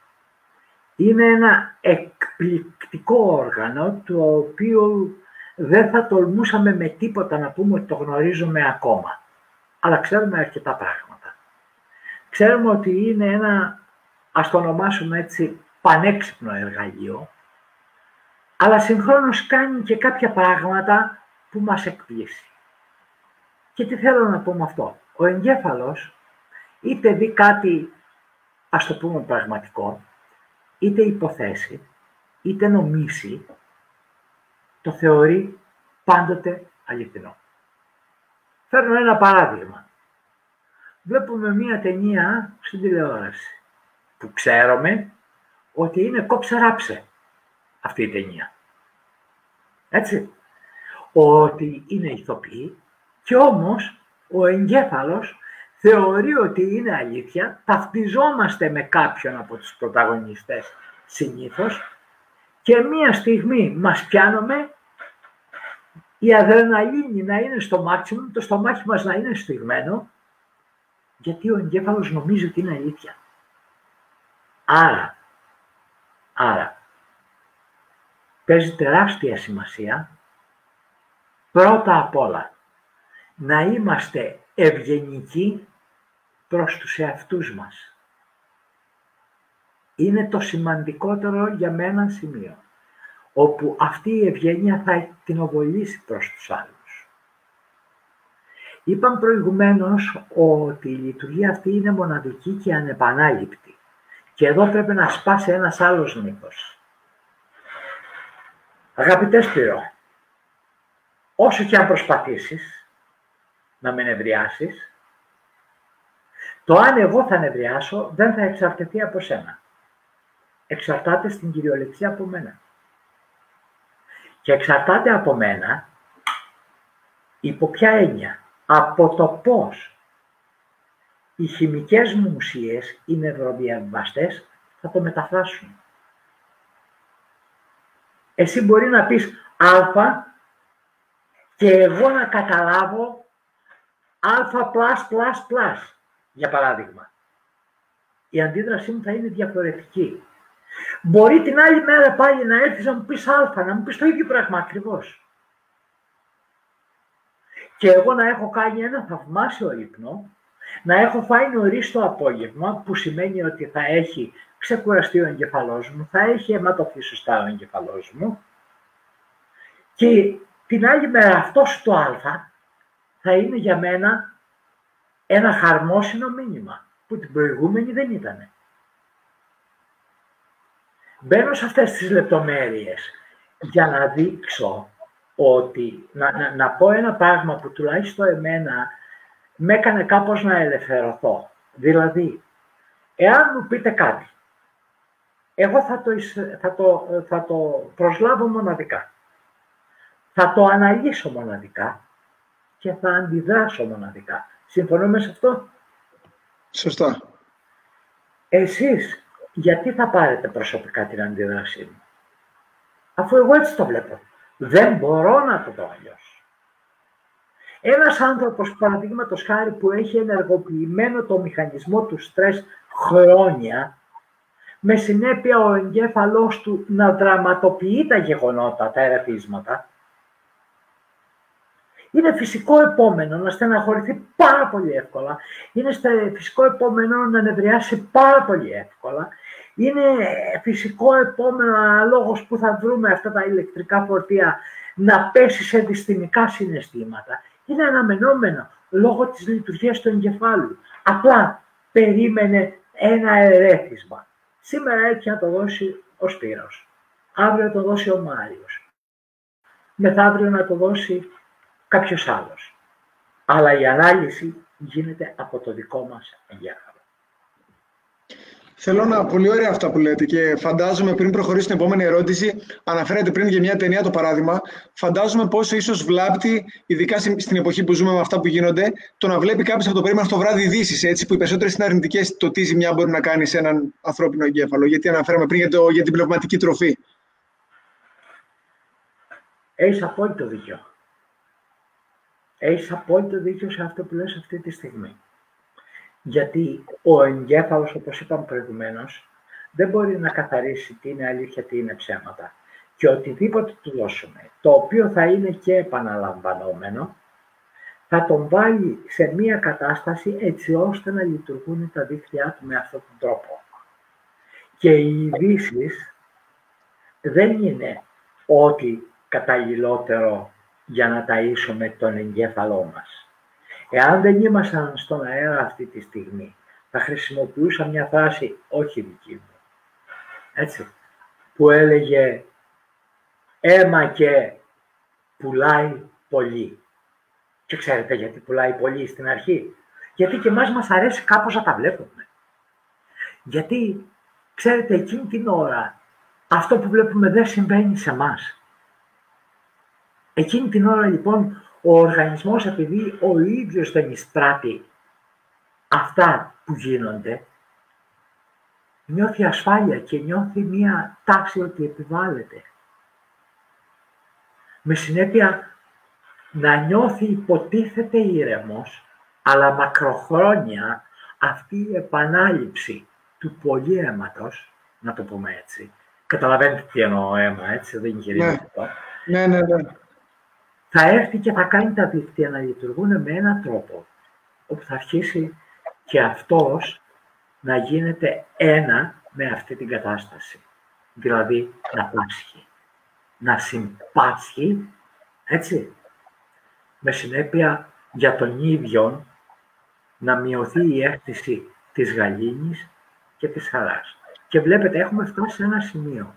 είναι ένα εκπληκτικό όργανο, το οποίο δεν θα τολμούσαμε με τίποτα να πούμε ότι το γνωρίζουμε ακόμα. Αλλά ξέρουμε αρκετά πράγματα. Ξέρουμε ότι είναι ένα, ας το ονομάσουμε έτσι, πανέξυπνο εργαλείο, αλλά συγχρόνως κάνει και κάποια πράγματα που μας εκπλήσει. Και τι θέλω να πω με αυτό. Ο εγκέφαλος, είτε δει κάτι, ας το πούμε πραγματικό, είτε υποθέσει, είτε νομίσει, το θεωρεί πάντοτε αληθινό. Φέρνω ένα παράδειγμα. Βλέπουμε μία ταινία στην τηλεόραση που ξέρουμε ότι είναι κόψε-ράψε αυτή η ταινία. Έτσι. Ότι είναι ηθοποιοί και όμως ο εγκέφαλος θεωρεί ότι είναι αλήθεια, ταυτιζόμαστε με κάποιον από τους πρωταγωνιστές συνήθως και μία στιγμή μας πιάνουμε, η αδρεναλίνη να είναι στο μάξιμουμ, το στομάχι μας να είναι σφιγμένο, γιατί ο εγκέφαλος νομίζει ότι είναι αλήθεια. Άρα, παίζει τεράστια σημασία, πρώτα απ' όλα, να είμαστε ευγενικοί προς τους εαυτούς μας. Είναι το σημαντικότερο για μένα σημείο, όπου αυτή η ευγένεια θα κτηνοβολήσει προς τους άλλους. Είπαμε προηγουμένως ότι η λειτουργία αυτή είναι μοναδική και ανεπανάληπτη. Και εδώ πρέπει να σπάσει ένας άλλος μύθος. Αγαπητέ Σπύρο, όσο και αν προσπαθήσεις να με νευριάσεις, το αν εγώ θα νευριάσω δεν θα εξαρτηθεί από σένα. Εξαρτάται στην κυριολεξία από μένα. Και εξαρτάται από μένα υπό ποια έννοια? Από το πώς οι χημικές μου ουσίες, οι νευροδιαβιβαστές, θα το μεταφράσουν. Εσύ μπορεί να πεις α και εγώ να καταλάβω α+++, για παράδειγμα. Η αντίδρασή μου θα είναι διαφορετική. Μπορεί την άλλη μέρα πάλι να έρθεις να μου πεις α, να μου πεις το ίδιο πράγμα ακριβώς. Και εγώ να έχω κάνει ένα θαυμάσιο ύπνο, να έχω φάει νωρίς το απόγευμα, που σημαίνει ότι θα έχει ξεκουραστεί ο εγκεφαλός μου, θα έχει αιματωθεί σωστά ο εγκεφαλός μου, και την άλλη μέρα αυτός το α θα είναι για μένα ένα χαρμόσυνο μήνυμα, που την προηγούμενη δεν ήτανε. Μπαίνω σε αυτές τις λεπτομέρειες για να δείξω ότι, να πω ένα πράγμα που τουλάχιστον εμένα με έκανε κάπως να ελευθερωθώ. Δηλαδή, εάν μου πείτε κάτι, εγώ θα το προσλάβω μοναδικά. Θα το αναλύσω μοναδικά και θα αντιδράσω μοναδικά. Συμφωνούμε σε αυτό? Σωστά. Εσείς γιατί θα πάρετε προσωπικά την αντίδρασή μου, αφού εγώ έτσι το βλέπω. Δεν μπορώ να το δω αλλιώς. Ένας άνθρωπος, παραδείγματος χάρη, που έχει ενεργοποιημένο το μηχανισμό του στρες χρόνια, με συνέπεια ο εγκέφαλός του να δραματοποιεί τα γεγονότα, τα ερεθίσματα, είναι φυσικό επόμενο να στεναχωρηθεί πάρα πολύ εύκολα, είναι φυσικό επόμενο να νευριάσει πάρα πολύ εύκολα, είναι φυσικό επόμενο αναλόγως που θα βρούμε αυτά τα ηλεκτρικά φορτία να πέσει σε δυστημικά συναισθήματα. Είναι αναμενόμενο λόγω της λειτουργίας του εγκεφάλου. Απλά περίμενε ένα ερέθισμα. Σήμερα έτυχε να το δώσει ο Σπύρος. Αύριο να το δώσει ο Μάριος. Μεθαύριο να το δώσει κάποιος άλλος. Αλλά η ανάλυση γίνεται από το δικό μας εγκέφαλο. Θέλω να πολύ ωραία αυτά που λέτε και φαντάζομαι πριν προχωρήσω στην επόμενη ερώτηση, αναφέρατε πριν για μια ταινία το παράδειγμα, φαντάζομαι πόσο ίσως βλάπτει, ειδικά στην εποχή που ζούμε με αυτά που γίνονται, το να βλέπει κάποιος από το πρωί μέχρι το βράδυ ειδήσεις, έτσι, που οι περισσότερες είναι αρνητικές, το τι ζημιά μπορεί να κάνει σε έναν ανθρώπινο εγκέφαλο. Γιατί αναφέραμε πριν για την πνευματική τροφή. Έχεις απόλυτο δίκιο. Έχεις απόλυτο δίκιο σε αυτό που λες αυτή τη στιγμή. Γιατί ο εγκέφαλος, όπως είπαμε προηγουμένως, δεν μπορεί να καθαρίσει τι είναι αλήθεια, τι είναι ψέματα. Και οτιδήποτε του δώσουμε, το οποίο θα είναι και επαναλαμβανόμενο, θα τον βάλει σε μία κατάσταση έτσι ώστε να λειτουργούν τα δίκτυά του με αυτόν τον τρόπο. Και οι ειδήσεις δεν είναι ό,τι καταλληλότερο για να ταΐσουμε τον εγκέφαλό μας. Εάν δεν ήμασταν στον αέρα αυτή τη στιγμή, θα χρησιμοποιούσα μια φράση, όχι δική μου, έτσι, που έλεγε «αίμα και πουλάει πολύ». Και ξέρετε γιατί πουλάει πολύ στην αρχή? Γιατί και εμάς μας αρέσει κάπως να τα βλέπουμε. Γιατί, ξέρετε, εκείνη την ώρα, αυτό που βλέπουμε δεν συμβαίνει σε εμάς. Εκείνη την ώρα, λοιπόν, ο οργανισμός, επειδή ο ίδιος δεν εισπράττει αυτά που γίνονται, νιώθει ασφάλεια και νιώθει μία τάξη ότι επιβάλλεται. Με συνέπεια να νιώθει υποτίθεται ήρεμος, αλλά μακροχρόνια αυτή η επανάληψη του πολύ αίματος, να το πούμε έτσι, καταλαβαίνετε τι εννοώ αίμα, έτσι, δεν γυρίζει αυτό. Ναι. Θα έρθει και θα κάνει τα δίκτυα να λειτουργούν με έναν τρόπο, όπου θα αρχίσει και αυτός να γίνεται ένα με αυτή την κατάσταση. Δηλαδή να πάσχει, να συμπάσχει, έτσι, με συνέπεια για τον ίδιο να μειωθεί η αίσθηση της γαλήνης και της χαράς. Και βλέπετε, έχουμε φτάσει σε ένα σημείο.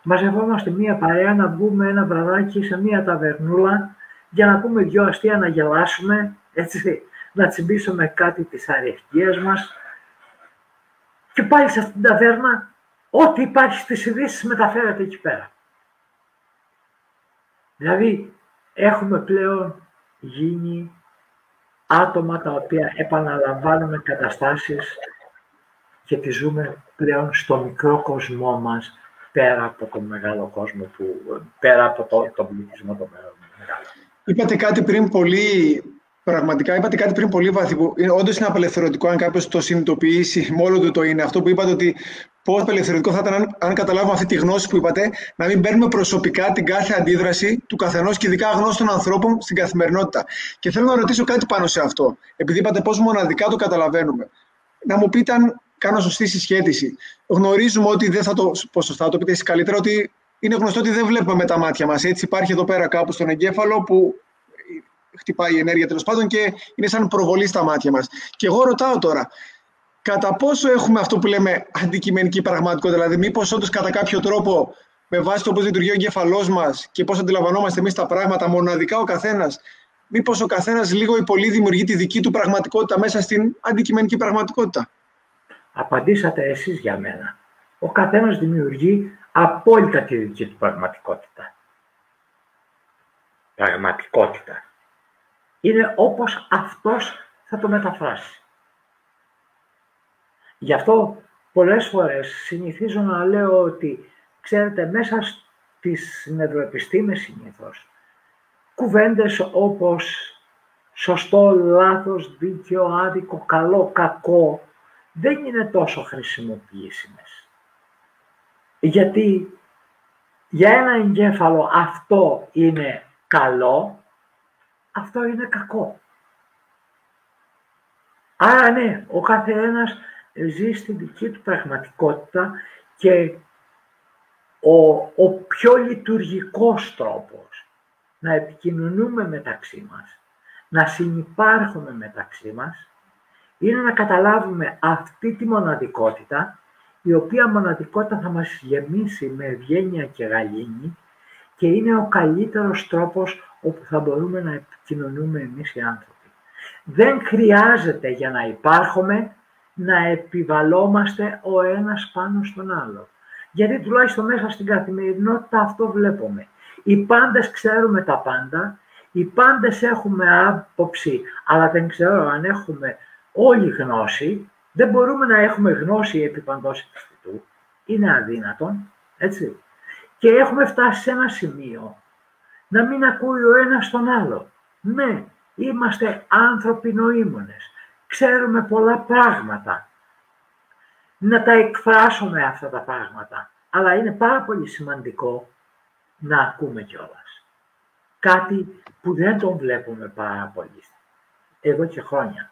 Μαζευόμαστε μία παρέα να βγούμε ένα βραδάκι σε μία ταβερνούλα για να πούμε δυο αστεία, να γελάσουμε, έτσι, να τσιμπήσουμε κάτι της αριευτίας μας. Και πάλι σε αυτήν την ταβέρνα, ό,τι υπάρχει στις ειδήσεις μεταφέρεται εκεί πέρα. Δηλαδή, έχουμε πλέον γίνει άτομα τα οποία επαναλαμβάνουμε καταστάσεις και τις ζούμε πλέον στο μικρό κοσμό μας, πέρα από τον μεγάλο κόσμο, πέρα από τον πληθυσμό το μεγάλο. Είπατε κάτι πριν πολύ, πραγματικά είπατε κάτι πριν πολύ βάθη, που όντως είναι απελευθερωτικό αν κάποιος το συνειδητοποιήσει, μόνο του το είναι. Αυτό που είπατε, ότι πόσο απελευθερωτικό θα ήταν αν καταλάβουμε αυτή τη γνώση που είπατε, να μην παίρνουμε προσωπικά την κάθε αντίδραση του καθενός και ειδικά αγνώστων ανθρώπων στην καθημερινότητα. Και θέλω να ρωτήσω κάτι πάνω σε αυτό, επειδή είπατε πώς μοναδικά το καταλαβαίνουμε. Να μου πείτε αν κάνω σωστή συσχέτιση. Γνωρίζουμε ότι δεν θα το πω σωστά, το πείτε εσείς καλύτερα, ότι είναι γνωστό ότι δεν βλέπουμε με τα μάτια μας. Έτσι, υπάρχει εδώ πέρα κάπου στον εγκέφαλο που χτυπάει η ενέργεια τέλος πάντων και είναι σαν προβολή στα μάτια μας. Και εγώ ρωτάω τώρα, κατά πόσο έχουμε αυτό που λέμε αντικειμενική πραγματικότητα, δηλαδή μήπως όντως κατά κάποιο τρόπο, με βάση το πώς λειτουργεί ο εγκέφαλός μας και πώς αντιλαμβανόμαστε εμείς τα πράγματα, μοναδικά ο καθένας, μήπως ο καθένας λίγο ή πολύ δημιουργεί τη δική του πραγματικότητα μέσα στην αντικειμενική πραγματικότητα? Απαντήσατε εσείς για μένα. Ο καθένας δημιουργεί απόλυτα τη δική του πραγματικότητα. Πραγματικότητα. Είναι όπως αυτός θα το μεταφράσει. Γι' αυτό πολλές φορές συνηθίζω να λέω ότι, ξέρετε, μέσα στις νευροεπιστήμες συνήθως, κουβέντες όπως σωστό, λάθος, δίκαιο, άδικο, καλό, κακό, δεν είναι τόσο χρησιμοποιήσιμες. Γιατί για ένα εγκέφαλο αυτό είναι καλό, αυτό είναι κακό. Άρα ναι, ο καθένας ζει στη δική του πραγματικότητα και ο πιο λειτουργικός τρόπος να επικοινωνούμε μεταξύ μας, να συνυπάρχουμε μεταξύ μας, είναι να καταλάβουμε αυτή τη μοναδικότητα, η οποία μοναδικότητα θα μας γεμίσει με ευγένεια και γαλήνη και είναι ο καλύτερος τρόπος όπου θα μπορούμε να επικοινωνούμε εμείς οι άνθρωποι. Δεν χρειάζεται για να υπάρχουμε να επιβαλόμαστε ο ένας πάνω στον άλλο. Γιατί τουλάχιστον μέσα στην καθημερινότητα αυτό βλέπουμε. Οι πάντες ξέρουμε τα πάντα, οι πάντες έχουμε άποψη, αλλά δεν ξέρω αν έχουμε όλη γνώση. Δεν μπορούμε να έχουμε γνώση επί παντός επιστητού. Είναι αδύνατον, έτσι. Και έχουμε φτάσει σε ένα σημείο να μην ακούει ο ένας τον άλλο. Ναι, είμαστε άνθρωποι νοήμονες. Ξέρουμε πολλά πράγματα. Να τα εκφράσουμε αυτά τα πράγματα. Αλλά είναι πάρα πολύ σημαντικό να ακούμε κιόλας. Κάτι που δεν τον βλέπουμε πάρα πολύ εδώ και χρόνια.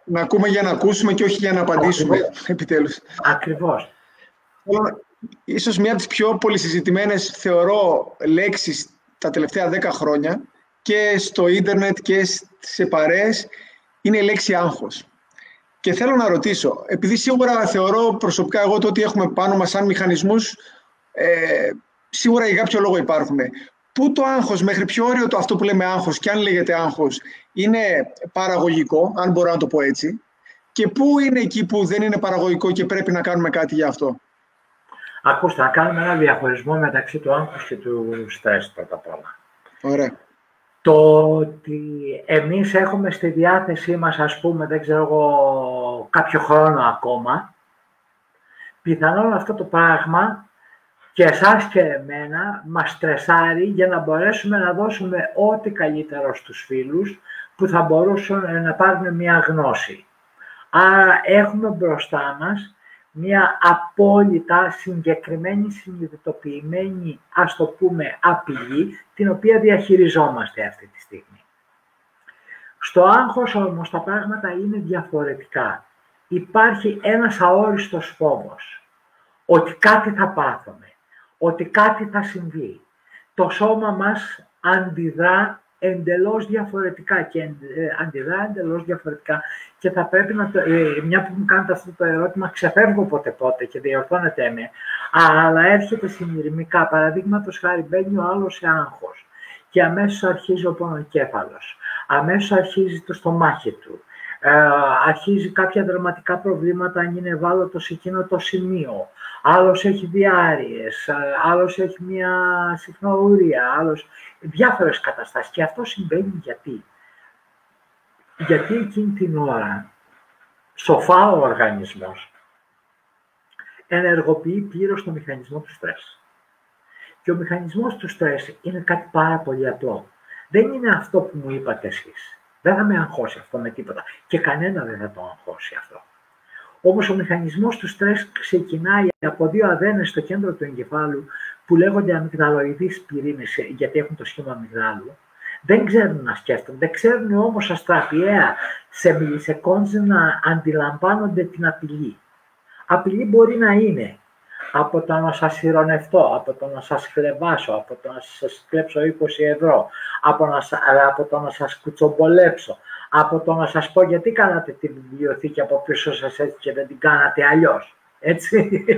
Να ακούμε για να ακούσουμε και όχι για να απαντήσουμε, επιτέλους. Ακριβώς. Ίσως μία από τις πιο πολυσυζητημένες, θεωρώ, λέξεις τα τελευταία 10 χρόνια και στο ίντερνετ και σε παρέες είναι η λέξη άγχος. Και θέλω να ρωτήσω, επειδή σίγουρα θεωρώ προσωπικά εγώ το ότι έχουμε πάνω μας σαν μηχανισμούς, σίγουρα για κάποιο λόγο υπάρχουν. Πού το άγχος, μέχρι ποιο όριο το αυτό που λέμε άγχος, και αν λέγεται άγχος, είναι παραγωγικό, αν μπορώ να το πω έτσι, και πού είναι εκεί που δεν είναι παραγωγικό και πρέπει να κάνουμε κάτι γι' αυτό? Ακούστε, να κάνουμε ένα διαχωρισμό μεταξύ του άγχους και του στρες πρώτα απ' όλα. Ωραία. Το ότι εμείς έχουμε στη διάθεσή μας, ας πούμε, δεν ξέρω εγώ, κάποιο χρόνο ακόμα, πιθανόν αυτό το πράγμα και εσάς και εμένα μας στρεσάρει για να μπορέσουμε να δώσουμε ό,τι καλύτερο στους φίλους που θα μπορούσαν να πάρουν μια γνώση. Άρα έχουμε μπροστά μας μια απόλυτα συγκεκριμένη, συνειδητοποιημένη, ας το πούμε, απειλή, την οποία διαχειριζόμαστε αυτή τη στιγμή. Στο άγχος όμως τα πράγματα είναι διαφορετικά. Υπάρχει ένας αόριστος φόβος, ότι κάτι θα πάθουμε, ότι κάτι θα συμβεί. Το σώμα μας αντιδρά εντελώς διαφορετικά και θα πρέπει να μια που μου κάνετε αυτό το ερώτημα, ξεφεύγω πότε και διορθώνετε με, αλλά έρχεται συνειρμικά. Παραδείγματος χάρη, μπαίνει ο άλλος σε άγχος και αμέσως αρχίζει ο πονοκέφαλος, αμέσως αρχίζει το στομάχι του, αρχίζει κάποια δραματικά προβλήματα αν είναι ευάλωτο σε εκείνο το σημείο. Άλλος έχει διάρειες, άλλος έχει μια συχνοουρία, άλλος διάφορες καταστάσεις. Και αυτό συμβαίνει γιατί. Γιατί εκείνη την ώρα σοφά ο οργανισμός ενεργοποιεί πλήρως το μηχανισμό του στρες. Και ο μηχανισμός του στρες είναι κάτι πάρα πολύ απλό. Δεν είναι αυτό που μου είπατε εσείς. Δεν θα με αγχώσει αυτό με τίποτα. Και κανένα δεν θα το αγχώσει αυτό. Όμως ο μηχανισμός του στρες ξεκινάει από δύο αδένες στο κέντρο του εγκεφάλου που λέγονται αμυγδαλοειδείς πυρήνες, γιατί έχουν το σχήμα αμυγδάλου. Δεν ξέρουν να σκέφτονται, δεν ξέρουν όμως αστραπιαία σε μιλισεκόντς να αντιλαμβάνονται την απειλή. Απειλή μπορεί να είναι από το να σας ειρωνευτώ, από το να σας χλεβάσω, από το να σας κλέψω 20 ευρώ, από το να σας κουτσομπολέψω, από το να σας πω γιατί κάνατε τη βιβλιοθήκη από πίσω σας έτσι και δεν την κάνατε αλλιώς. Έτσι,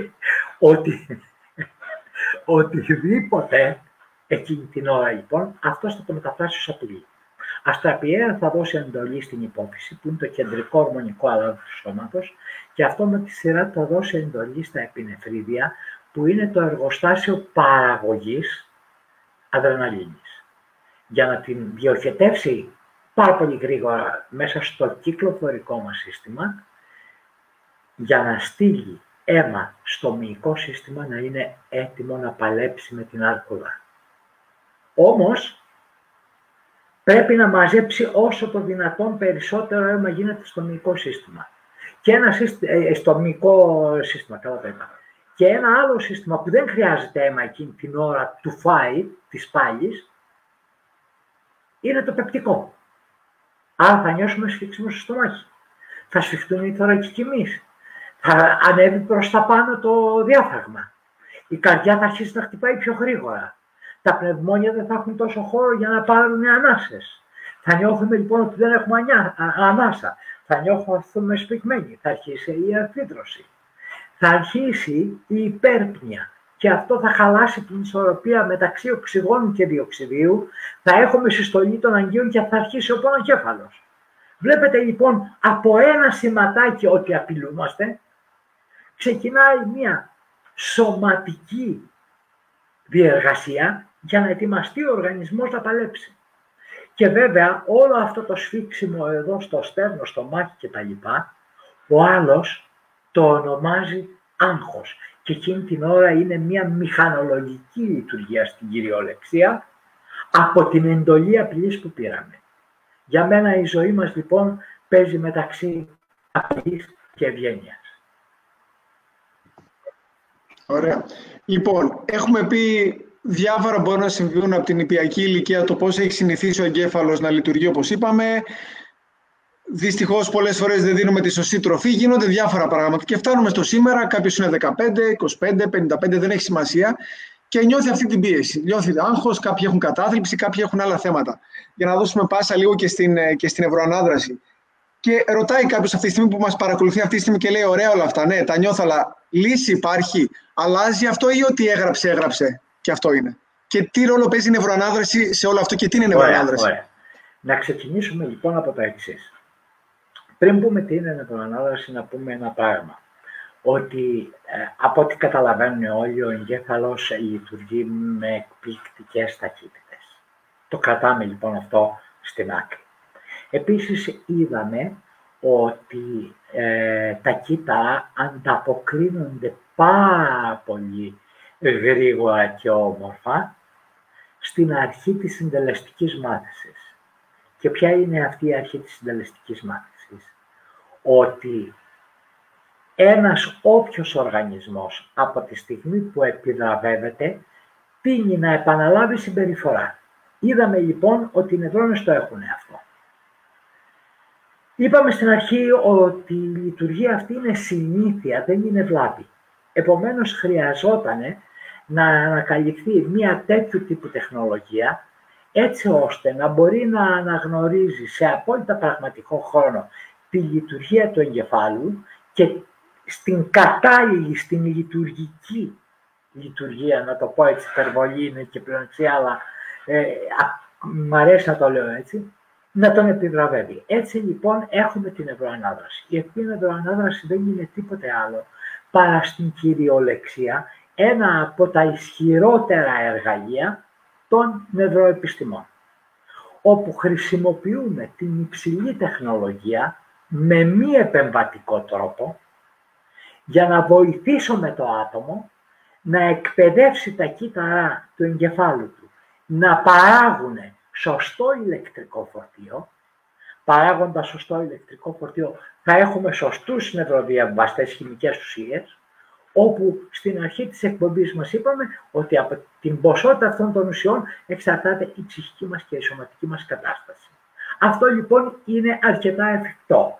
οτιδήποτε εκείνη την ώρα λοιπόν, αυτός θα το μεταφράσει ως απειλή. Αστραπιαία θα δώσει εντολή στην υπόφυση, που είναι το κεντρικό ορμονικό αλάνθο του σώματος, και αυτό με τη σειρά θα δώσει εντολή στα επινεφρίδια, που είναι το εργοστάσιο παραγωγής αδρεναλίνης. Για να την διοχετεύσει πάρα πολύ γρήγορα μέσα στο κυκλοφορικό μας σύστημα, για να στείλει αίμα στο μυϊκό σύστημα να είναι έτοιμο να παλέψει με την άρκουδα. Όμως, πρέπει να μαζέψει όσο το δυνατόν περισσότερο αίμα γίνεται στο μυϊκό σύστημα. Και στο μυϊκό σύστημα, καλά το είπα. Και ένα άλλο σύστημα που δεν χρειάζεται αίμα εκείνη την ώρα του φάι, της πάλης, είναι το πεπτικό. Άρα θα νιώσουμε σφίξιμο στο στομάχι. Θα σφιχτούν οι θωρακικοί μυς. Θα ανέβει προς τα πάνω το διάφραγμα. Η καρδιά θα αρχίσει να χτυπάει πιο γρήγορα. Τα πνευμόνια δεν θα έχουν τόσο χώρο για να πάρουν ανάσες. Θα νιώθουμε λοιπόν ότι δεν έχουμε ανάσα. Θα νιώθουμε σφιγμένοι. Θα αρχίσει η αρθρίτρωση. Θα αρχίσει η υπέρπνοια. Και αυτό θα χαλάσει την ισορροπία μεταξύ οξυγόνου και διοξιδίου. Θα έχουμε συστολή των αγγείων και θα αρχίσει ο πονοκέφαλος. Βλέπετε λοιπόν από ένα σηματάκι ότι απειλούμαστε, ξεκινάει μια σωματική διεργασία για να ετοιμαστεί ο οργανισμός να παλέψει. Και βέβαια όλο αυτό το σφίξιμο εδώ στο στέρνο, στο μάχη κτλ. Ο άλλος το ονομάζει άγχος. Και εκείνη την ώρα είναι μια μηχανολογική λειτουργία στην κυριολεξία από την εντολή απειλής που πήραμε. Για μένα η ζωή μας λοιπόν παίζει μεταξύ απειλής και ευγένειας. Ωραία. Λοιπόν, έχουμε πει διάφορα μπορούν να συμβούν από την νηπιακή ηλικία, το πώς έχει συνηθίσει ο εγκέφαλος να λειτουργεί όπως είπαμε. Δυστυχώς πολλές φορές δεν δίνουμε τη σωστή τροφή, γίνονται διάφορα πράγματα και φτάνουμε στο σήμερα, κάποιος είναι 15, 25, 55, δεν έχει σημασία και νιώθει αυτή την πίεση. Νιώθει άγχος, κάποιοι έχουν κατάθλιψη, κάποιοι έχουν άλλα θέματα. Για να δώσουμε πάσα λίγο και στην ευρωανάδραση. Και ρωτάει κάποιος αυτή τη στιγμή που μας παρακολουθεί αυτή τη στιγμή και λέει: ωραία όλα αυτά, ναι, τα νιώθω, αλλά λύση υπάρχει, αλλάζει αυτό ή ό,τι έγραψε και αυτό είναι? Και τι ρόλο παίζει η νευροανάδραση σε όλο αυτό και τι είναι η νευροανάδραση? Ωραία. Να ξεκινήσουμε λοιπόν από τα εξής. Πριν πούμε τι είναι νευροανάδραση, να πούμε ένα πράγμα. Ότι από ό,τι καταλαβαίνουν όλοι, ο εγκέφαλος λειτουργεί με εκπληκτικές ταχύτητες. Το κρατάμε λοιπόν αυτό στην άκρη. Επίσης είδαμε ότι τα κύτταρα ανταποκρίνονται πάρα πολύ γρήγορα και όμορφα στην αρχή της συντελεστικής μάθησης. Και ποια είναι αυτή η αρχή της συντελεστικής μάθησης? Ότι ένας όποιος οργανισμός από τη στιγμή που επιβραβεύεται τείνει να επαναλάβει συμπεριφορά. Είδαμε λοιπόν ότι οι νευρώνες το έχουν αυτό. Είπαμε στην αρχή ότι η λειτουργία αυτή είναι συνήθεια, δεν είναι βλάβη. Επομένως χρειαζόταν να ανακαλυφθεί μια τέτοιου τύπου τεχνολογία έτσι ώστε να μπορεί να αναγνωρίζει σε απόλυτα πραγματικό χρόνο τη λειτουργία του εγκεφάλου και στην κατάλληλη, στην λειτουργική λειτουργία, να το πω έτσι, υπερβολή είναι και πλεονεξία, αλλά μ' αρέσει να το λέω έτσι, να τον επιβραβεύει. Έτσι λοιπόν έχουμε την νευροανάδραση. Η οποία νευροανάδραση δεν είναι τίποτε άλλο παρά στην κυριολεξία ένα από τα ισχυρότερα εργαλεία των νευροεπιστημών, όπου χρησιμοποιούμε την υψηλή τεχνολογία με μη επεμβατικό τρόπο για να βοηθήσουμε το άτομο να εκπαιδεύσει τα κύτταρά του εγκεφάλου του να παράγουν σωστό ηλεκτρικό φορτίο. Παράγοντας σωστό ηλεκτρικό φορτίο θα έχουμε σωστούς νευροδιαβαστές χημικές ουσίες, όπου στην αρχή της εκπομπής μας είπαμε ότι από την ποσότητα αυτών των ουσιών εξαρτάται η ψυχική μας και η σωματική μας κατάσταση. Αυτό λοιπόν είναι αρκετά εφικτό,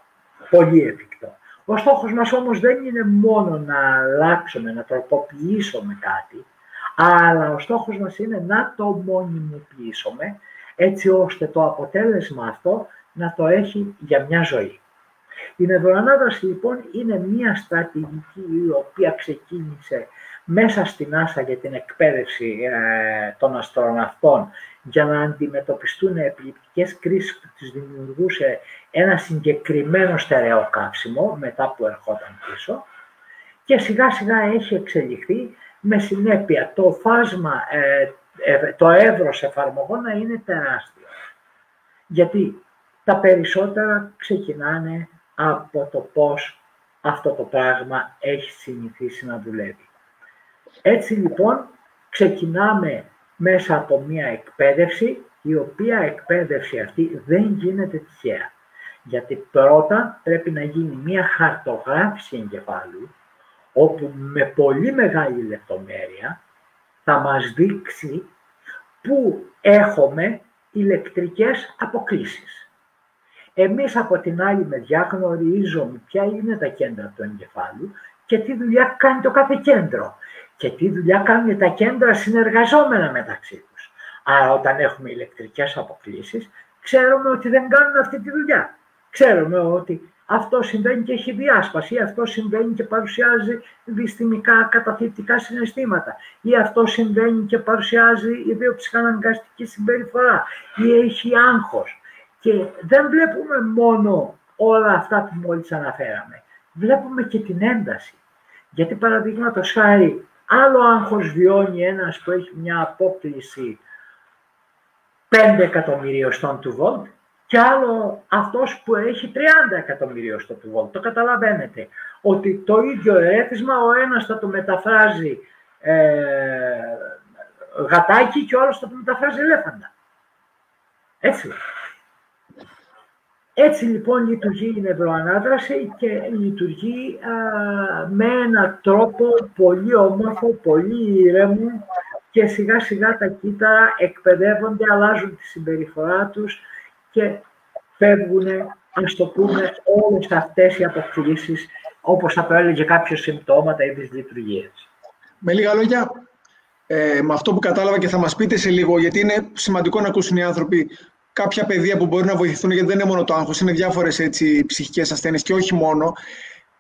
πολύ εφικτό. Ο στόχος μας όμως δεν είναι μόνο να αλλάξουμε, να τροποποιήσουμε κάτι, αλλά ο στόχος μας είναι να το μονιμοποιήσουμε έτσι ώστε το αποτέλεσμα αυτό να το έχει για μια ζωή. Η νευροανάδραση λοιπόν είναι μια στρατηγική η οποία ξεκίνησε μέσα στην NASA για την εκπαίδευση των αστροναυτών για να αντιμετωπιστούν επιληπτικές κρίσεις που τις δημιουργούσε ένα συγκεκριμένο στερεό καύσιμο μετά που ερχόταν πίσω και σιγά σιγά έχει εξελιχθεί με συνέπεια το φάσμα, το εύρος εφαρμογών να είναι τεράστιο. Γιατί τα περισσότερα ξεκινάνε από το πώς αυτό το πράγμα έχει συνηθίσει να δουλεύει. Έτσι λοιπόν ξεκινάμε μέσα από μια εκπαίδευση, η οποία εκπαίδευση αυτή δεν γίνεται τυχαία. Γιατί πρώτα πρέπει να γίνει μια χαρτογράφηση εγκεφάλου, όπου με πολύ μεγάλη λεπτομέρεια θα μας δείξει πού έχουμε ηλεκτρικές αποκλίσεις. Εμείς από την άλλη μεριά γνωρίζουμε ποια είναι τα κέντρα του εγκεφάλου και τι δουλειά κάνει το κάθε κέντρο και τι δουλειά κάνουν τα κέντρα συνεργαζόμενα μεταξύ τους. Άρα όταν έχουμε ηλεκτρικές αποκλίσεις, ξέρουμε ότι δεν κάνουν αυτή τη δουλειά. Ξέρουμε ότι αυτό συμβαίνει και έχει διάσπαση, αυτό συμβαίνει και παρουσιάζει δυστημικά καταθλιπτικά συναισθήματα, ή αυτό συμβαίνει και παρουσιάζει ιδεοψυχαναγκαστική συμπεριφορά, ή έχει άγχος. Και δεν βλέπουμε μόνο όλα αυτά που μόλις αναφέραμε. Βλέπουμε και την ένταση. Γιατί παραδείγματος χάρη, άλλο άγχος βιώνει ένας που έχει μια απόκληση 5 εκατομμυριοστών του βολτ και άλλο αυτός που έχει 30 εκατομμυριοστών του βολτ. Το καταλαβαίνετε ότι το ίδιο ερέθισμα ο ένας θα το μεταφράζει γατάκι και ο άλλος θα το μεταφράζει ελέφαντα. Έτσι. Έτσι λοιπόν λειτουργεί η νευροανάδραση και λειτουργεί με έναν τρόπο πολύ όμορφο, πολύ ήρεμο και σιγά σιγά τα κύτταρα εκπαιδεύονται, αλλάζουν τη συμπεριφορά τους και φεύγουν, ας το πούμε, όλες αυτές οι αποκλίσεις, όπως θα το έλεγε κάποιο συμπτώματα ή δυσλειτουργίες. Με λίγα λόγια, με αυτό που κατάλαβα και θα μας πείτε σε λίγο, γιατί είναι σημαντικό να ακούσουν οι άνθρωποι κάποια παιδεία που μπορεί να βοηθηθούν, γιατί δεν είναι μόνο το άγχος, είναι διάφορες έτσι, ψυχικές ασθένειες και όχι μόνο.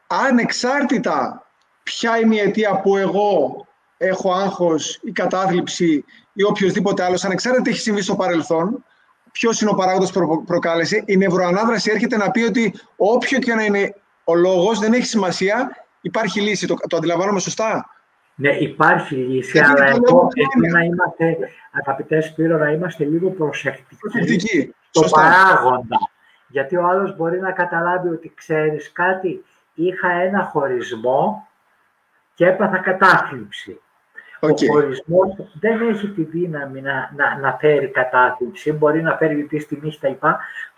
Ανεξάρτητα ποια είναι η αιτία που εγώ έχω άγχος ή κατάθλιψη ή οποιοδήποτε άλλος, ανεξάρτητα τι έχει συμβεί στο παρελθόν, ποιος είναι ο παράγοντας που προκάλεσε, η νευροανάδραση έρχεται να πει ότι όποιο και να είναι ο λόγος, δεν έχει σημασία, υπάρχει λύση. Το αντιλαμβάνομαι σωστά? Ναι, υπάρχει λύση, αλλά εδώ πρέπει να είμαστε, αγαπητέ Σπύρο, να είμαστε λίγο προσεκτικοί στο παράγοντα. Γιατί ο άλλος μπορεί να καταλάβει ότι ξέρεις κάτι, είχα ένα χωρισμό και έπαθα κατάθλιψη. Ο χωρισμός δεν έχει τη δύναμη να φέρει κατάθλιψη, μπορεί να φέρει λυπή τιμή κτλ.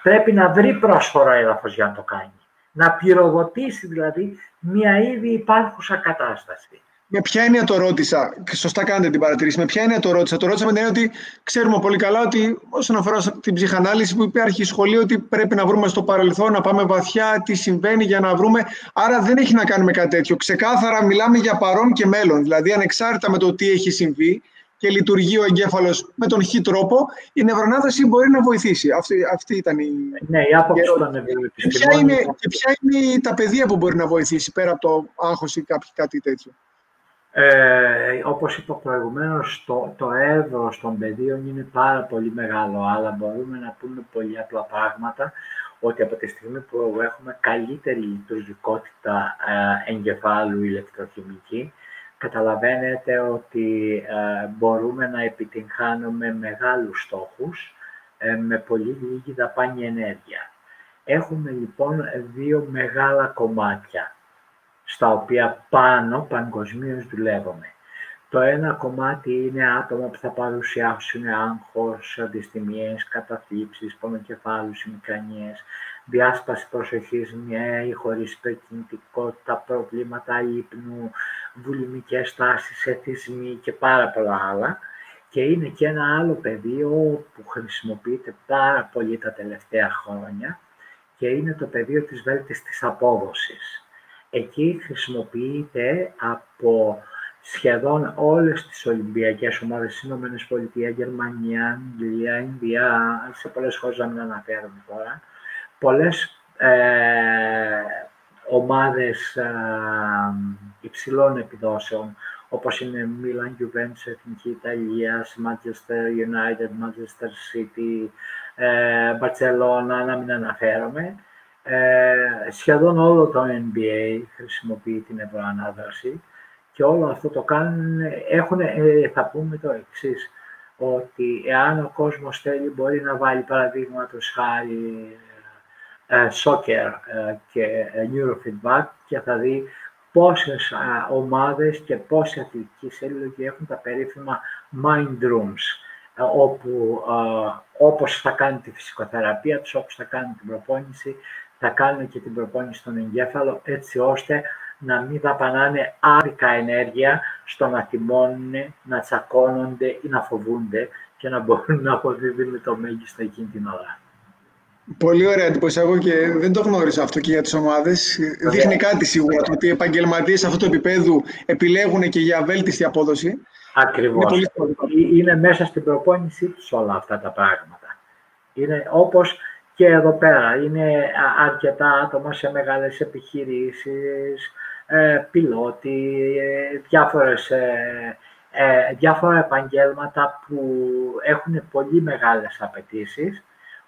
Πρέπει να βρει πρόσφορο έδαφος για να το κάνει. Να πυροδοτήσει δηλαδή μια ήδη υπάρχουσα κατάσταση. Με ποια έννοια το ρώτησα, και σωστά κάνετε την παρατηρήση, με ποια έννοια το ρώτησα? Το ρώτησα με την έννοια ότι ξέρουμε πολύ καλά ότι όσον αφορά την ψυχανάλυση που υπάρχει σχολείο, ότι πρέπει να βρούμε στο παρελθόν, να πάμε βαθιά, τι συμβαίνει για να βρούμε. Άρα δεν έχει να κάνουμε κάτι τέτοιο. Ξεκάθαρα μιλάμε για παρόν και μέλλον. Δηλαδή, ανεξάρτητα με το τι έχει συμβεί και λειτουργεί ο εγκέφαλος με τον χ τρόπο, η νευροανάδραση μπορεί να βοηθήσει. Αυτή ήταν η. Ναι, η άποψη ήταν. Και ποια είναι τα παιδεία που μπορεί να βοηθήσει πέρα από το άγχος ή κάτι τέτοιο? Όπως είπα προηγουμένως, το εύρος των πεδίων είναι πάρα πολύ μεγάλο, αλλά μπορούμε να πούμε πολύ απλά πράγματα, ότι από τη στιγμή που έχουμε καλύτερη λειτουργικότητα εγκεφάλου ηλεκτροχημική, καταλαβαίνετε ότι μπορούμε να επιτυγχάνουμε μεγάλους στόχους με πολύ λίγη δαπάνη ενέργεια. Έχουμε λοιπόν δύο μεγάλα κομμάτια στα οποία παγκοσμίως δουλεύουμε. Το ένα κομμάτι είναι άτομα που θα παρουσιάσουν άγχος, δυσθυμίες, καταθλίψεις, πονοκεφάλους, ημικρανίες, διάσπαση προσοχής ή χωρίς υπερκινητικότητα, προβλήματα ύπνου, βουλημικές τάσεις, εθισμοί και πάρα πολλά άλλα. Και είναι και ένα άλλο πεδίο που χρησιμοποιείται πάρα πολύ τα τελευταία χρόνια και είναι το πεδίο της βέλτιστης απόδοσης. Εκεί χρησιμοποιείται από σχεδόν όλες τις Ολυμπιακές ομάδες, στις Ηνωμένες Πολιτείες, Γερμανία, Αγγλία, Ινδία, σε πολλές χώρες να μην αναφέρουμε τώρα, πολλές ομάδες υψηλών επιδόσεων, όπως είναι Milan, Juventus, Εθνική Ιταλίας, Manchester United, Manchester City, Barcelona, να μην αναφέρομαι. Σχεδόν όλο το NBA χρησιμοποιεί την νευροανάδραση και όλο αυτό το κάνουν, θα πούμε το εξής, ότι εάν ο κόσμος θέλει μπορεί να βάλει παραδείγματος χάρη soccer και neurofeedback και θα δει πόσες ομάδες και πόσοι αθλητικοί σύλλογοι έχουν τα περίφημα mind rooms, όπου όπως θα κάνουν τη φυσικοθεραπεία τους, όπως θα κάνουν την προπόνηση, θα κάνουν και την προπόνηση στον εγκέφαλο, έτσι ώστε να μην δαπανάνε άδικα ενέργεια στο να θυμώνουν, να τσακώνονται ή να φοβούνται και να μπορούν να αποδίδουν με το μέγιστο εκείνη την ώρα. Πολύ ωραία εντυπωσιακό και δεν το γνώριζα αυτό και για τις ομάδες. Δείχνει κάτι σίγουρα το ότι οι επαγγελματίες αυτού του επίπεδου επιλέγουν και για βέλτιστη απόδοση. Ακριβώς. Είναι μέσα στην προπόνησή τους όλα αυτά τα πράγματα. Είναι όπως και εδώ πέρα. Είναι αρκετά άτομα σε μεγάλες επιχειρήσεις, πιλότοι, διάφορα επαγγέλματα που έχουν πολύ μεγάλες απαιτήσεις,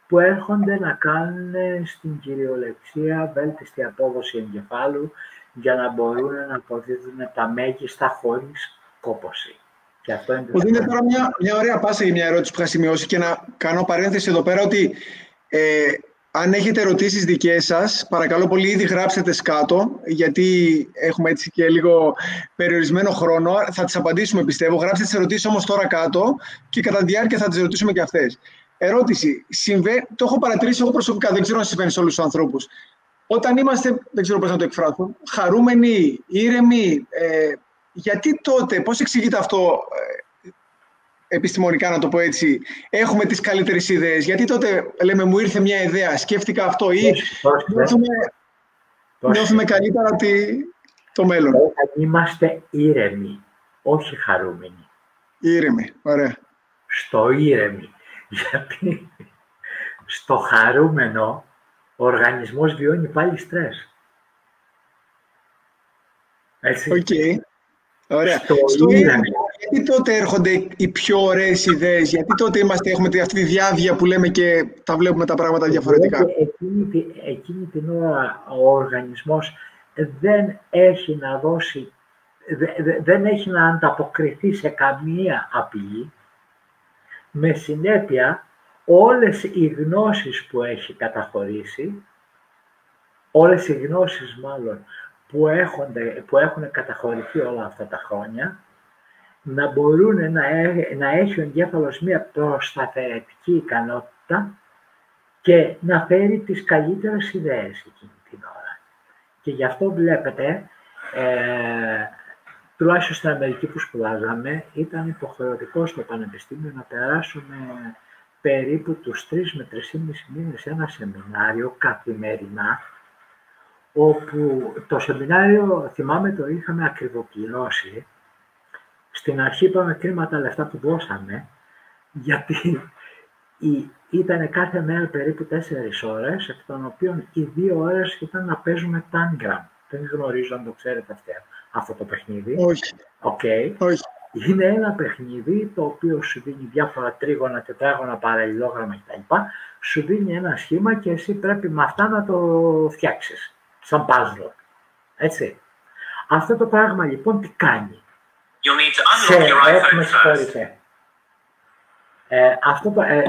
που έρχονται να κάνουν στην κυριολεξία βέλτιστη απόδοση εγκεφάλου για να μπορούν να αποδίδουν τα μέγιστα χωρίς κόπωση. Μου δίνετε τώρα μια ωραία πάσα για μια ερώτηση που είχα σημειώσει και να κάνω παρένθεση εδώ πέρα ότι αν έχετε ερωτήσεις δικές σας, παρακαλώ πολύ ήδη γράψτε κάτω, γιατί έχουμε έτσι και λίγο περιορισμένο χρόνο. Θα τις απαντήσουμε πιστεύω. Γράψτε τις ερωτήσεις όμως τώρα κάτω και κατά τη διάρκεια θα τις ρωτήσουμε και αυτές. Ερώτηση. Το έχω παρατηρήσει εγώ προσωπικά, δεν ξέρω αν συμβαίνει σε όλους τους ανθρώπους. Όταν είμαστε, δεν ξέρω πώς να το εκφράσω, χαρούμενοι, ήρεμοι, γιατί τότε, πώς εξηγείται αυτό επιστημονικά να το πω έτσι, έχουμε τις καλύτερες ιδέες? Γιατί τότε λέμε μου ήρθε μια ιδέα, σκέφτηκα αυτό ή νιώθουμε καλύτερα το μέλλον? Όταν είμαστε ήρεμοι, όχι χαρούμενοι. Ήρεμοι, ωραία. Στο ήρεμοι. Γιατί στο χαρούμενο ο οργανισμός βιώνει πάλι στρες. Έτσι. Okay. Ωραία. Στο ήρεμη. Γιατί τότε έρχονται οι πιο ωραίες ιδέες, γιατί τότε έχουμε αυτή τη διάβια που λέμε και τα βλέπουμε τα πράγματα διαφορετικά? Εκείνη την ώρα ο οργανισμός δεν έχει δεν έχει να ανταποκριθεί σε καμία απειλή, με συνέπεια όλες οι γνώσεις που έχει καταχωρήσει, όλες οι γνώσεις μάλλον που έχουν καταχωρηθεί όλα αυτά τα χρόνια, να μπορούν να έχει ο εγκέφαλος μία προσταθερετική ικανότητα και να φέρει τις καλύτερες ιδέες εκείνη την ώρα. Και γι' αυτό βλέπετε, τουλάχιστον στην Αμερική που σπουδάζαμε, ήταν υποχρεωτικό στο πανεπιστήμιο να περάσουμε περίπου τους 3 με 3,5 μήνες σε ένα σεμινάριο καθημερινά, όπου το σεμινάριο, θυμάμαι, το είχαμε ακριβοπληρώσει. Στην αρχή είπαμε κρίμα τα λεφτά που δώσαμε, γιατί ήταν κάθε μέρα περίπου 4 ώρες, εκ των οποίων οι 2 ώρες ήταν να παίζουμε Tangram. Δεν γνωρίζω αν το ξέρετε αυτό το παιχνίδι. Όχι. Okay. Όχι. Είναι ένα παιχνίδι το οποίο σου δίνει διάφορα τρίγωνα, τετράγωνα, παραλληλόγραμμα κτλ. Σου δίνει ένα σχήμα και εσύ πρέπει με αυτά να το φτιάξεις. Σαν puzzle. Έτσι. Αυτό το πράγμα λοιπόν τι κάνει?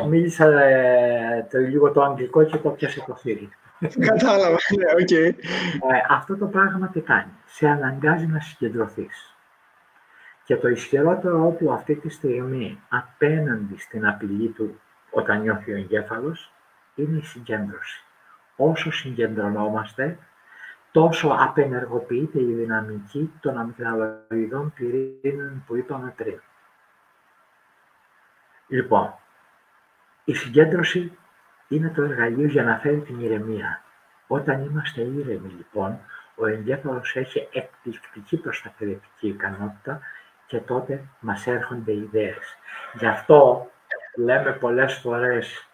Μίλησα λίγο το αγγλικό και το πιάσε το φύρι. Κατάλαβα, ναι, οκ. Αυτό το πράγμα τι κάνει? Σε αναγκάζει να συγκεντρωθείς. Και το ισχυρότερο όπλο αυτή τη στιγμή απέναντι στην απειλή του όταν νιώθει ο εγκέφαλος είναι η συγκέντρωση. Όσο συγκεντρωνόμαστε, τόσο απενεργοποιείται η δυναμική των αμυγδαλοειδών πυρήνων που είπαμε πριν. Λοιπόν, η συγκέντρωση είναι το εργαλείο για να φέρει την ηρεμία. Όταν είμαστε ήρεμοι, λοιπόν, ο εγκέφαλος έχει εκπληκτική προσταθερετική ικανότητα και τότε μας έρχονται ιδέες. Γι' αυτό λέμε πολλές φορές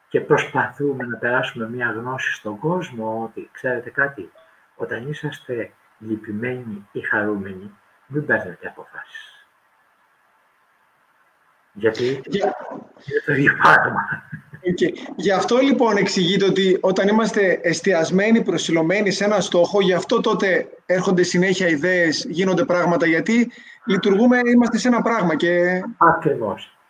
και προσπαθούμε να περάσουμε μια γνώση στον κόσμο ότι, ξέρετε κάτι, όταν είσαστε λυπημένοι ή χαρούμενοι, μην παίρνετε αποφάσεις. Γιατί είναι το ίδιο πράγμα. Okay. Γι' αυτό λοιπόν εξηγείται ότι όταν είμαστε εστιασμένοι, προσιλωμένοι σε ένα στόχο, γι' αυτό τότε έρχονται συνέχεια ιδέες, γίνονται πράγματα, γιατί είμαστε σε ένα πράγμα. Και...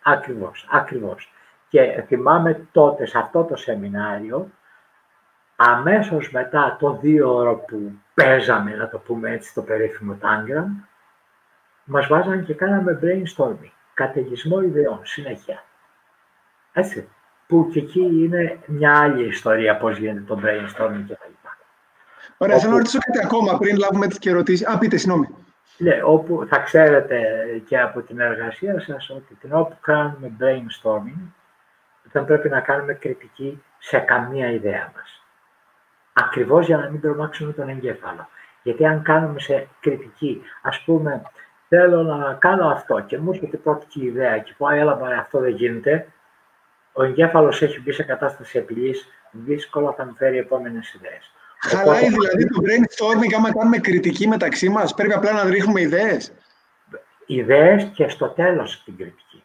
Ακριβώς. Και θυμάμαι τότε σε αυτό το σεμινάριο, αμέσως μετά το 2ωρο που παίζαμε, να το πούμε έτσι, το περίφημο Tangram, μας βάζανε και κάναμε brainstorming, καταιγισμό ιδεών, συνέχεια. Έτσι, που και εκεί είναι μια άλλη ιστορία πώς γίνεται το brainstorming κτλ. Ωραία, θέλω να ρωτήσω κάτι ακόμα πριν λάβουμε τις ερωτήσεις. Πείτε, συγγνώμη. Ναι, όπου θα ξέρετε και από την εργασία σας ότι την ώρα που κάνουμε brainstorming δεν πρέπει να κάνουμε κριτική σε καμία ιδέα μας. Ακριβώς για να μην τρομάξουμε τον εγκέφαλο. Γιατί αν κάνουμε σε κριτική, ας πούμε, θέλω να κάνω αυτό και μου έρχεται πρώτη ιδέα και πω, έλα μωρέ, αυτό δεν γίνεται, ο εγκέφαλος έχει μπει σε κατάσταση απειλής, δύσκολα θα μου φέρει επόμενες ιδέες. Χαλάει δηλαδή το brainstorming άμα κάνουμε κριτική μεταξύ μας, πρέπει απλά να ρίχνουμε ιδέες. Ιδέες και στο τέλος την κριτική.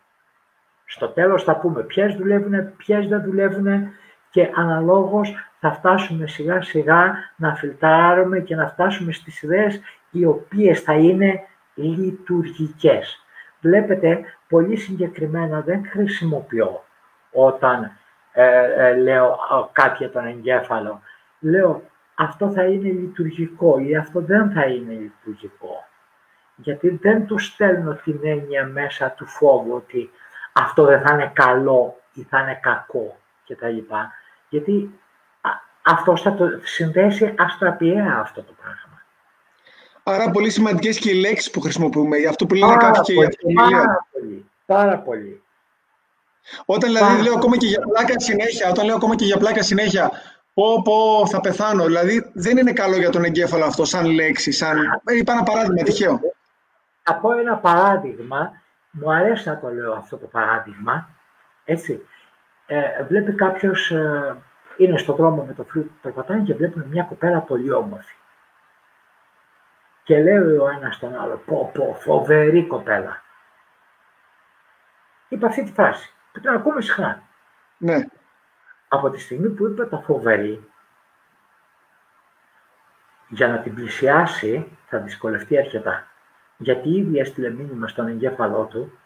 Στο τέλος θα πούμε ποιες δουλεύουν, ποιες δεν δουλεύουν και αναλόγως θα φτάσουμε σιγά σιγά να φιλτράρουμε και να φτάσουμε στις ιδέες οι οποίες θα είναι λειτουργικές. Βλέπετε, πολύ συγκεκριμένα δεν χρησιμοποιώ όταν λέω κάτι για τον εγκέφαλο. Λέω αυτό θα είναι λειτουργικό ή αυτό δεν θα είναι λειτουργικό. Γιατί δεν του στέλνω την έννοια μέσα του φόβου ότι αυτό δεν θα είναι καλό ή θα είναι κακό κτλ. Γιατί αυτό θα το συνδέσει αστραπιαία αυτό το πράγμα. Άρα πολύ σημαντικές και οι λέξεις που χρησιμοποιούμε, αυτό που λένε κάποιοι και για την πάρα πολύ, πάρα πολύ. Όταν δηλαδή λέω ακόμα και για πλάκα συνέχεια, πω, θα πεθάνω. Δηλαδή δεν είναι καλό για τον εγκέφαλο αυτό σαν λέξη, είπα ένα παράδειγμα τυχαίο. Θα πω ένα παράδειγμα, μου αρέσει να το λέω αυτό το παράδειγμα, έτσι. Βλέπει κάποιος, είναι στον δρόμο με το φρούτο, περπατάνε και βλέπουν μια κοπέλα πολύ όμορφη. Και λέει ο ένας στον άλλο, πω, φοβερή κοπέλα. Είπα αυτή τη φράση, που την ακούμε συχνά. Ναι. Από τη στιγμή που είπε το φοβερή, για να την πλησιάσει θα δυσκολευτεί αρκετά. Γιατί ήδη έστειλε μήνυμα στον εγκέφαλό του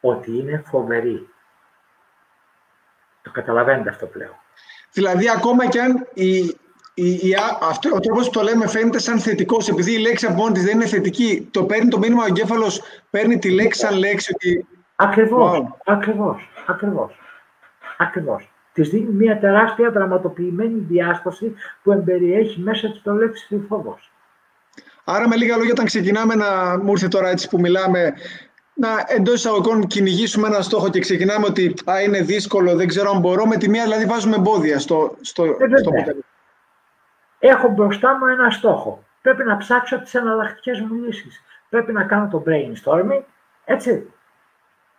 ότι είναι φοβερή. Το καταλαβαίνετε αυτό πλέον. Δηλαδή ακόμα κι αν ο τρόπος που το λέμε φαίνεται σαν θετικός, επειδή η λέξη από μόνη της δεν είναι θετική, το παίρνει το μήνυμα ο εγκέφαλος, παίρνει τη λέξη σαν λέξη ότι... Ακριβώς. Της δίνει μια τεράστια δραματοποιημένη διάσταση που εμπεριέχει μέσα της το λέξη φόβος. Άρα με λίγα λόγια όταν ξεκινάμε μου ήρθε τώρα έτσι που μιλάμε, να εντός εισαγωγικών κυνηγήσουμε ένα στόχο και ξεκινάμε ότι είναι δύσκολο, δεν ξέρω αν μπορώ, με τη μία δηλαδή βάζουμε εμπόδια στο αποτέλεσμα. Έχω μπροστά μου ένα στόχο. Πρέπει να ψάξω τις εναλλακτικές μου λύσεις. Πρέπει να κάνω το brainstorming, έτσι.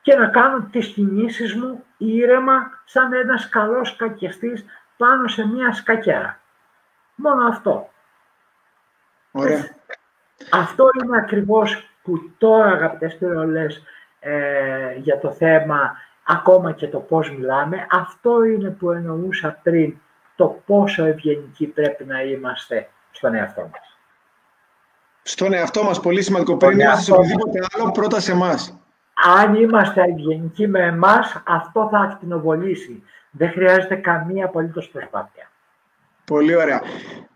Και να κάνω τις κινήσεις μου ήρεμα σαν ένας καλός σκακιστής πάνω σε μια σκακέρα. Μόνο αυτό. Ωραία. Αυτό είναι ακριβώς που τώρα, αγαπητές τυρολές, για το θέμα, ακόμα και το πώς μιλάμε, αυτό είναι που εννοούσα πριν, το πόσο ευγενικοί πρέπει να είμαστε στον εαυτό μας. Στον εαυτό μας, πολύ σημαντικό. Πριν είμαστε σε οτιδήποτε άλλο, πρώτα σε εμάς. Αν είμαστε ευγενικοί με εμάς, αυτό θα ακτινοβολήσει. Δεν χρειάζεται καμία απολύτως προσπάθεια. Πολύ ωραία.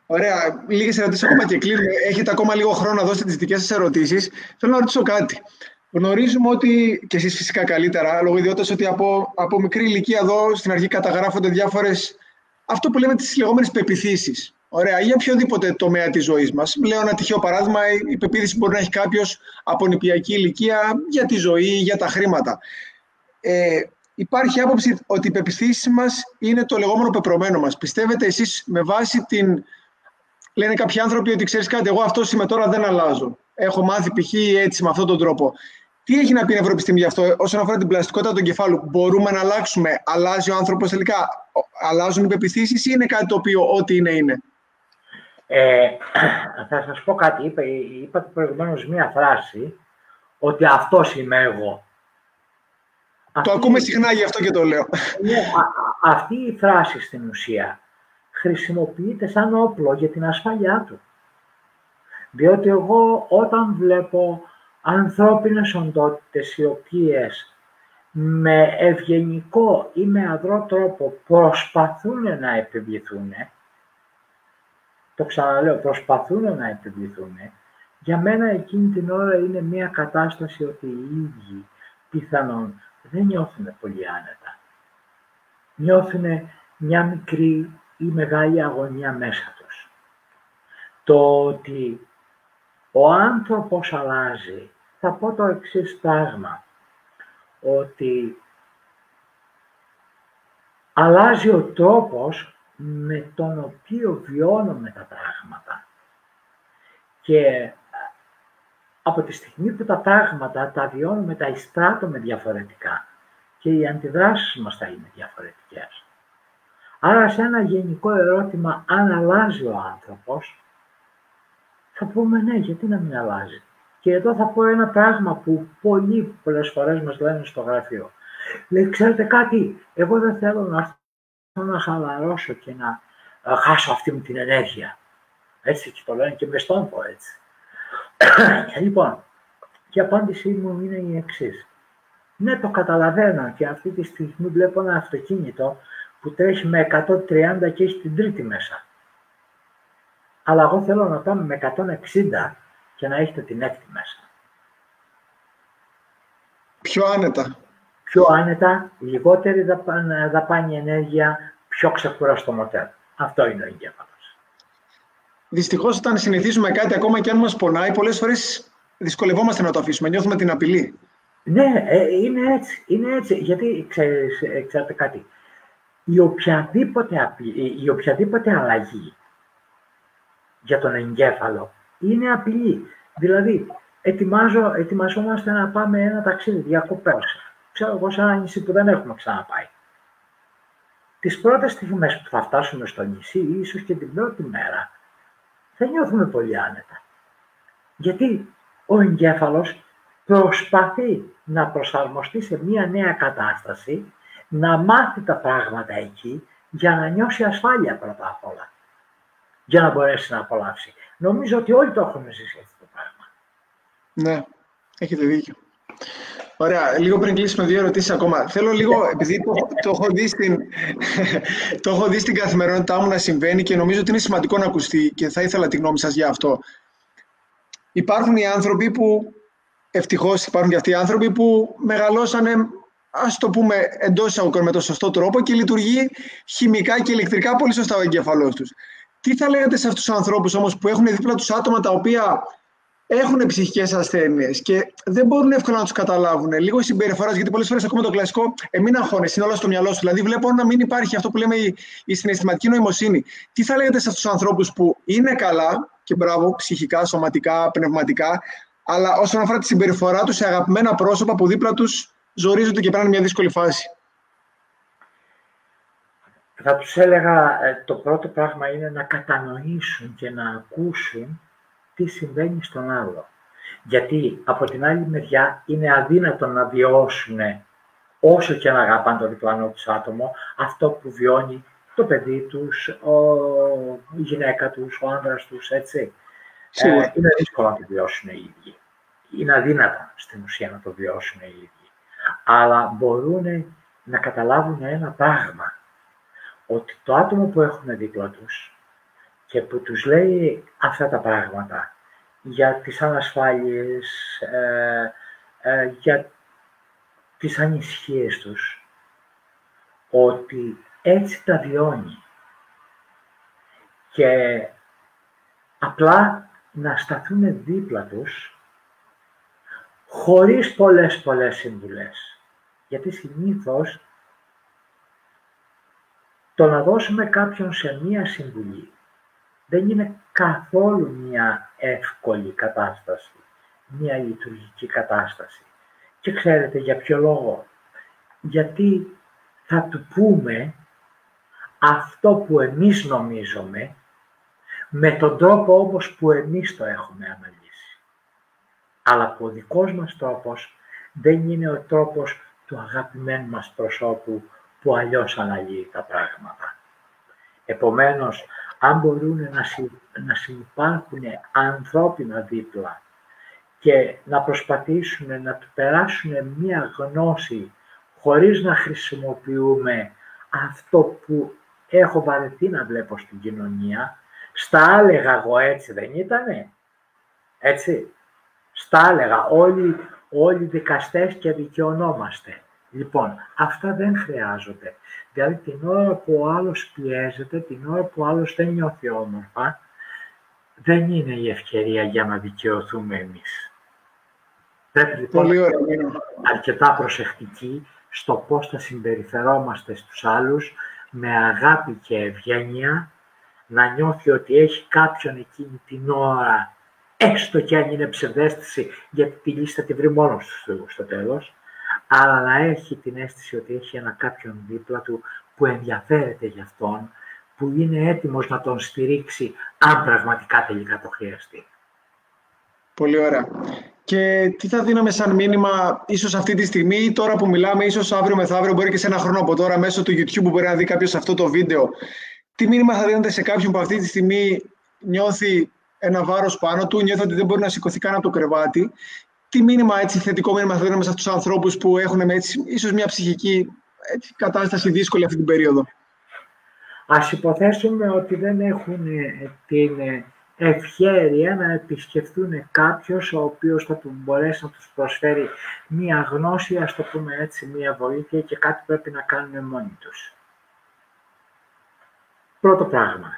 Ωραία. Λίγες ερωτήσεις ακόμα και κλείνουμε. Έχετε ακόμα λίγο χρόνο να δώσετε τις δικές σας ερωτήσεις. Θέλω να ρωτήσω κάτι. Γνωρίζουμε ότι, και εσείς φυσικά καλύτερα, λόγω ιδιότητας, ότι από μικρή ηλικία εδώ στην αρχή καταγράφονται διάφορες, αυτό που λέμε τις λεγόμενες πεποιθήσεις. Ωραία, για οποιοδήποτε τομέα της ζωής μας. Λέω ένα τυχαίο παράδειγμα, η πεποίθηση που μπορεί να έχει κάποιος από νηπιακή ηλικία για τη ζωή, για τα χρήματα. Υπάρχει άποψη ότι οι πεποιθήσεις μας είναι το λεγόμενο πεπρωμένο μας. Πιστεύετε εσείς με βάση την... Λένε κάποιοι άνθρωποι ότι ξέρεις κάτι, εγώ αυτός είμαι τώρα, δεν αλλάζω. Έχω μάθει π.χ. έτσι με αυτόν τον τρόπο. Τι έχει να πει η Ευρωεπιστήμη γι' αυτό, όσον αφορά την πλαστικότητα του εγκεφάλου? Μπορούμε να αλλάξουμε? Αλλάζει ο άνθρωπος τελικά? Αλλάζουν οι πεποιθήσεις ή είναι κάτι το οποίο ό,τι είναι? Θα σας πω κάτι. Είπατε προηγουμένως μία φράση, ότι αυτός είμαι εγώ. Το ακούμε συχνά, γι' αυτό και το λέω. Αυτή η φράση στην ουσία χρησιμοποιείται σαν όπλο για την ασφάλειά του. Διότι εγώ όταν βλέπω ανθρώπινες οντότητες οι οποίες με ευγενικό ή με αδρό τρόπο προσπαθούν να επιβληθούν, το ξαναλέω, προσπαθούν να επιβληθούν, για μένα εκείνη την ώρα είναι μια κατάσταση ότι οι ίδιοι πιθανόν δεν νιώθουν πολύ άνετα. Νιώθουν μια μικρή ή μεγάλη αγωνία μέσα τους. Το ότι ο άνθρωπος αλλάζει, θα πω το εξής πράγμα, ότι αλλάζει ο τρόπος με τον οποίο βιώνουμε τα πράγματα. Και από τη στιγμή που τα πράγματα τα βιώνουμε, τα εισπράττουμε διαφορετικά και οι αντιδράσεις μας θα είναι διαφορετικές. Άρα σε ένα γενικό ερώτημα, αν αλλάζει ο άνθρωπος, θα πούμε ναι, γιατί να μην αλλάζει. Και εδώ θα πω ένα πράγμα που πολλές φορές μας λένε στο γραφείο. Λέει, ξέρετε κάτι, εγώ δεν θέλω να έρθω να χαλαρώσω και να χάσω αυτή μου την ενέργεια. Έτσι και το λένε και με στόμπο έτσι. Λοιπόν, και η απάντησή μου είναι η εξής. Ναι, το καταλαβαίνω και αυτή τη στιγμή βλέπω ένα αυτοκίνητο που τρέχει με 130 και έχει την τρίτη μέσα. Αλλά εγώ θέλω να πάμε με 160 και να έχετε την έκτη μέσα. Πιο άνετα. Πιο άνετα, λιγότερη δαπάνη ενέργεια, πιο ξεκουραστό μοτέρ. Αυτό είναι ο εγκέφαλος. Δυστυχώς, όταν συνηθίζουμε κάτι, ακόμα και αν μας πονάει, πολλές φορές δυσκολευόμαστε να το αφήσουμε. Νιώθουμε την απειλή. Ναι, είναι έτσι. Είναι έτσι. Γιατί ξέρετε κάτι. Η οποιαδήποτε αλλαγή για τον εγκέφαλο είναι απειλή. Δηλαδή, ετοιμαζόμαστε να πάμε ένα ταξίδι διακοπές. Ξέρω εγώ σε ένα νησί που δεν έχουμε ξαναπάει. Τις πρώτες στιγμές που θα φτάσουμε στο νησί, ίσως και την πρώτη μέρα, θα νιώθουμε πολύ άνετα. Γιατί ο εγκέφαλος προσπαθεί να προσαρμοστεί σε μια νέα κατάσταση, να μάθει τα πράγματα εκεί, για να νιώσει ασφάλεια πρώτα απ' όλα. Για να μπορέσει να απολαύσει. Νομίζω ότι όλοι το έχουμε ζήσει αυτό το πράγμα. Ναι, έχετε δίκιο. Ωραία, λίγο πριν κλείσουμε 2 ερωτήσεις ακόμα. Θέλω λίγο, επειδή το έχω δει στην καθημερινότητά μου να συμβαίνει και νομίζω ότι είναι σημαντικό να ακουστεί και θα ήθελα τη γνώμη σας για αυτό. Υπάρχουν οι άνθρωποι που, ευτυχώς υπάρχουν και αυτοί οι άνθρωποι που μεγαλώσανε, ας το πούμε εντός εισαγωγικών, με το σωστό τρόπο και λειτουργεί χημικά και ηλεκτρικά πολύ σωστά ο εγκέφαλός τους. Τι θα λέγατε σε αυτούς τους ανθρώπους όμως που έχουν δίπλα τους άτομα τα οποία έχουν ψυχικές ασθένειες και δεν μπορούν εύκολα να τους καταλάβουν? Λίγο η συμπεριφορά, γιατί πολλές φορές ακούμε το κλασικό μην αγχώνεσαι, είναι όλα στο μυαλό σου. Δηλαδή, βλέπω να μην υπάρχει αυτό που λέμε η συναισθηματική νοημοσύνη. Τι θα λέγατε σε αυτούς τους ανθρώπους που είναι καλά και μπράβο, ψυχικά, σωματικά, πνευματικά, αλλά όσον αφορά τη συμπεριφορά τους σε αγαπημένα πρόσωπα που δίπλα τους ζορίζονται και περνάνε μια δύσκολη φάση? Θα τους έλεγα, το πρώτο πράγμα είναι να κατανοήσουν και να ακούσουν τι συμβαίνει στον άλλο. Γιατί από την άλλη μεριά είναι αδύνατο να βιώσουν, όσο και να αγαπάνε το διπλανό τους άτομο, αυτό που βιώνει το παιδί τους, η γυναίκα τους, ο άνδρας τους, έτσι. Είναι δύσκολο να το βιώσουν οι ίδιοι. Είναι αδύνατο στην ουσία να το βιώσουν οι ίδιοι. Αλλά μπορούν να καταλάβουν ένα πράγμα. Ότι το άτομο που έχουν δίπλα τους και που τους λέει αυτά τα πράγματα για τις ανασφάλειες, για τις ανησυχίες τους, ότι έτσι τα βιώνει και απλά να σταθούν δίπλα τους χωρίς πολλές συμβουλές. Γιατί συνήθως το να δώσουμε κάποιον σε μία συμβουλή δεν είναι καθόλου μία εύκολη κατάσταση, μία λειτουργική κατάσταση. Και ξέρετε για ποιο λόγο? Γιατί θα του πούμε αυτό που εμείς νομίζουμε με τον τρόπο όπως που εμείς το έχουμε αναλύσει. Αλλά που ο δικός μας τρόπος δεν είναι ο τρόπος του αγαπημένου μας προσώπου που αλλιώς αναλύει τα πράγματα. Επομένως, αν μπορούν να συμπάρχουν ανθρώπινα δίπλα και να προσπαθήσουν να του περάσουν μία γνώση χωρίς να χρησιμοποιούμε αυτό που έχω βαρεθεί να βλέπω στην κοινωνία, Στα έλεγα εγώ, έτσι δεν ήτανε? Έτσι. Στα έλεγα, όλοι δικαστές και δικαιωνόμαστε. Λοιπόν, αυτά δεν χρειάζονται. Δηλαδή την ώρα που ο άλλος πιέζεται, την ώρα που ο άλλος δεν νιώθει όμορφα, δεν είναι η ευκαιρία για να δικαιωθούμε εμείς. Πρέπει λοιπόν να είμαστε αρκετά προσεκτικοί στο πώς θα συμπεριφερόμαστε στους άλλους με αγάπη και ευγένεια, να νιώθει ότι έχει κάποιον εκείνη την ώρα, έστω και αν είναι ψευδαίσθηση, γιατί τη λύση θα τη βρει μόνος του στο τέλος, αλλά να έχει την αίσθηση ότι έχει ένα κάποιον δίπλα του που ενδιαφέρεται για αυτόν, που είναι έτοιμος να τον στηρίξει αν πραγματικά τελικά το χρειαστεί. Πολύ ωραία. Και τι θα δίναμε σαν μήνυμα, ίσως αυτή τη στιγμή, τώρα που μιλάμε, ίσως αύριο μεθαύριο, μπορεί και σε ένα χρόνο από τώρα, μέσω του YouTube που μπορεί να δει κάποιος αυτό το βίντεο, τι μήνυμα θα δίνετε σε κάποιον που αυτή τη στιγμή νιώθει ένα βάρος πάνω του, νιώθει ότι δεν μπορεί να σηκωθεί καν από το κρεβάτι? Τι μήνυμα, έτσι, θετικό μήνυμα θα δίνουμε σε αυτούς τους ανθρώπους που έχουν έτσι, ίσως μια ψυχική κατάσταση δύσκολη αυτή την περίοδο? Ας υποθέσουμε ότι δεν έχουν την ευχέρεια να επισκεφτούν κάποιος ο οποίος θα του μπορέσει να τους προσφέρει μία γνώση, ας το πούμε έτσι, μία βοήθεια και κάτι πρέπει να κάνουν μόνοι τους. Πρώτο πράγμα,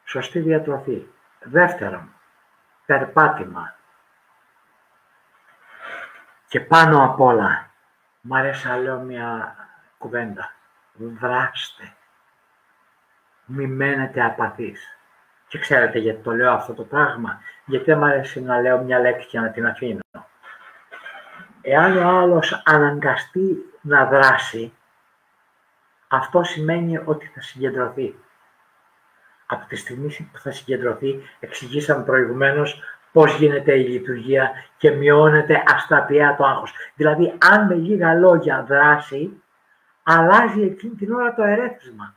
σωστή διατροφή. Δεύτερον, περπάτημα. Και πάνω απ' όλα, μου αρέσει να λέω μια κουβέντα. Δράστε. Μη μένετε απαθείς. Και ξέρετε γιατί το λέω αυτό το πράγμα? Γιατί δεν μου αρέσει να λέω μια λέξη και να την αφήνω. Εάν ο άλλος αναγκαστεί να δράσει, αυτό σημαίνει ότι θα συγκεντρωθεί. Από τη στιγμή που θα συγκεντρωθεί, εξηγήσαμε προηγουμένως πώς γίνεται η λειτουργία και μειώνεται ασταθερά το άγχος. Δηλαδή, αν με λίγα λόγια δράσει, αλλάζει εκείνη την ώρα το ερέθισμα.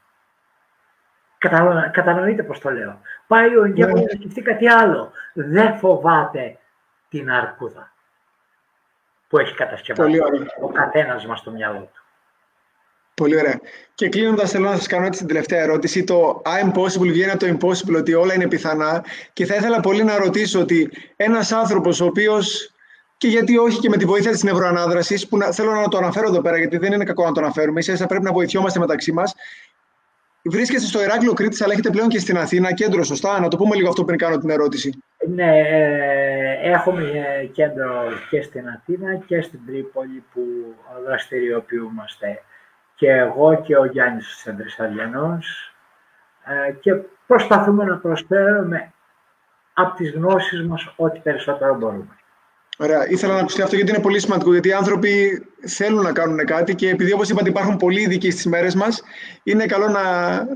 Κατανοείτε πώς το λέω? Πάει ο εγκέφαλος να σκεφτεί κάτι άλλο. Δεν φοβάται την αρκούδα που έχει κατασκευάσει ο καθένας μας στο μυαλό του. Πολύ ωραία. Και κλείνοντας, θέλω να σας κάνω έτσι την τελευταία ερώτηση. Το I'm possible βγαίνει από το impossible, ότι όλα είναι πιθανά. Και θα ήθελα πολύ να ρωτήσω ότι ένας άνθρωπος ο οποίος, και γιατί όχι και με τη βοήθεια της νευροανάδρασης, που θέλω να το αναφέρω εδώ πέρα, γιατί δεν είναι κακό να το αναφέρουμε, ίσα πρέπει να βοηθιόμαστε μεταξύ μας. Βρίσκεστε στο Ηράκλειο Κρήτης, αλλά έχετε πλέον και στην Αθήνα κέντρο, σωστά? Να το πούμε λίγο αυτό πριν κάνω την ερώτηση. Ναι, έχουμε κέντρο και στην Αθήνα και στην Τρίπολη που δραστηριοποιούμαστε. Και εγώ και ο Γιάννης Ανδρεσαριανός και προσπαθούμε να προσφέρουμε από τις γνώσεις μας ό,τι περισσότερο μπορούμε. Ωραία. Ήθελα να ακουστεί αυτό γιατί είναι πολύ σημαντικό, γιατί οι άνθρωποι θέλουν να κάνουν κάτι και επειδή, όπως είπατε, υπάρχουν πολλοί ειδικοί στις μέρες μας, είναι καλό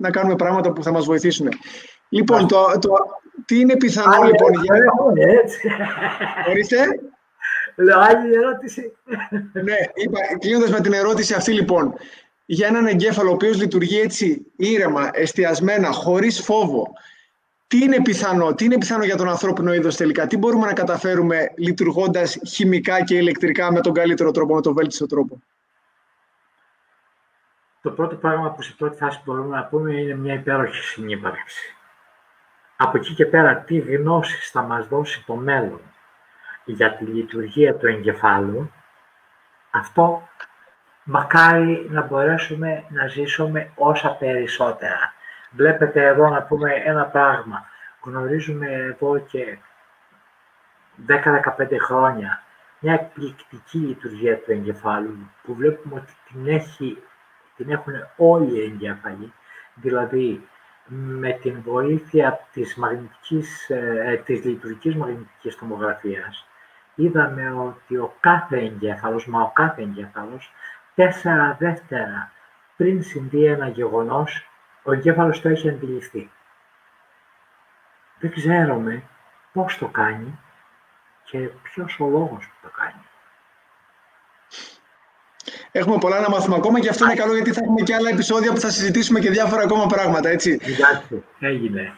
να κάνουμε πράγματα που θα μας βοηθήσουν. Λοιπόν, τι είναι πιθανό, λοιπόν, Ορίστε. Λέω άλλη ερώτηση. Ναι, κλείνοντας με την ερώτηση αυτή, λοιπόν, για έναν εγκέφαλο ο οποίος λειτουργεί έτσι ήρεμα, εστιασμένα, χωρίς φόβο, τι είναι πιθανό για τον ανθρώπινο είδος τελικά? Τι μπορούμε να καταφέρουμε λειτουργώντας χημικά και ηλεκτρικά με τον καλύτερο τρόπο, με τον βέλτιστο τρόπο? Το πρώτο πράγμα που σε πρώτη φάση μπορούμε να πούμε είναι μια υπέροχη συνύπαρξη. Από εκεί και πέρα, τι γνώσεις θα μας δώσει το μέλλον για τη λειτουργία του εγκεφάλου, αυτό μακάρι να μπορέσουμε να ζήσουμε όσα περισσότερα. Βλέπετε εδώ να πούμε ένα πράγμα. Γνωρίζουμε εδώ και 10-15 χρόνια μια εκπληκτική λειτουργία του εγκεφάλου που βλέπουμε ότι την έχουν όλοι οι εγκέφαλοι. Δηλαδή, με την βοήθεια της λειτουργικής μαγνητικής τομογραφίας, είδαμε ότι ο κάθε εγκέφαλος, 4 δεύτερα πριν συμβεί ένα γεγονός, ο εγκέφαλος το έχει αντιληφθεί. Δεν ξέρουμε πώς το κάνει και ποιος ο λόγος που το κάνει. Έχουμε πολλά να μάθουμε ακόμα και αυτό είναι καλό, γιατί θα έχουμε και άλλα επεισόδια που θα συζητήσουμε και διάφορα ακόμα πράγματα, έτσι. Εντάξει, έγινε.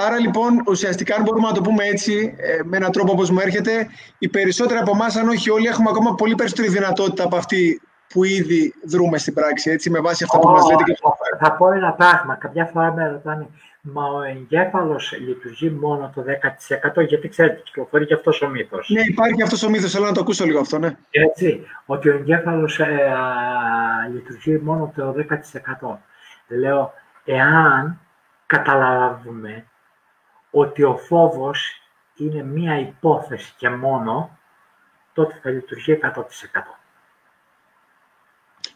Άρα λοιπόν, ουσιαστικά, αν μπορούμε να το πούμε έτσι, με έναν τρόπο όπως μου έρχεται, οι περισσότεροι από εμάς, αν όχι όλοι, έχουμε ακόμα πολύ περισσότερη δυνατότητα από αυτή που ήδη δρούμε στην πράξη, έτσι, με βάση αυτά που μας λέτε. Θα πω ένα πράγμα. Κάποια φορά με ρωτάνε, μα ο εγκέφαλος λειτουργεί μόνο το 10%, γιατί ξέρετε, κυκλοφορεί και αυτός ο μύθος. Ναι, υπάρχει αυτός ο μύθος, θέλω να το ακούσω λίγο αυτό, ναι. Έτσι, ότι ο εγκέφαλος λειτουργεί μόνο το 10%. Λέω, εάν καταλάβουμε ότι ο φόβος είναι μία υπόθεση και μόνο, τότε θα λειτουργεί 100%.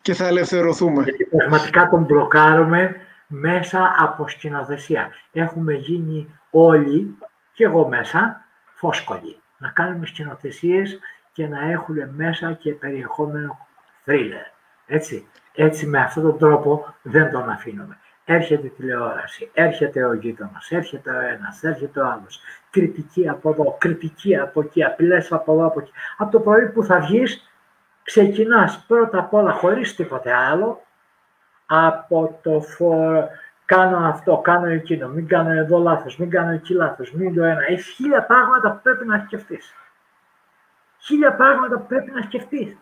Και θα ελευθερωθούμε. Γιατί πραγματικά τον μπλοκάρουμε μέσα από σκηνοθεσία. Έχουμε γίνει όλοι, και εγώ μέσα, φόσκολοι. Να κάνουμε σκηνοθεσίες και να έχουν μέσα και περιεχόμενο thriller. Έτσι με αυτόν τον τρόπο δεν τον αφήνουμε. Έρχεται η τηλεόραση, έρχεται ο γείτονας, έρχεται ο ένας, έρχεται ο άλλος. Κριτική από εδώ, κριτική από εκεί, απειλές από εδώ, από εκεί. Από το πρωί που θα βγεις, ξεκινάς πρώτα απ' όλα χωρίς τίποτε άλλο, από το κάνω αυτό, κάνω εκείνο, μην κάνω εδώ λάθος, μην κάνω εκεί λάθος, μην το ένα. Έχεις 1000 πράγματα που πρέπει να σκεφτείς. 1000 πράγματα που πρέπει να σκεφτείς.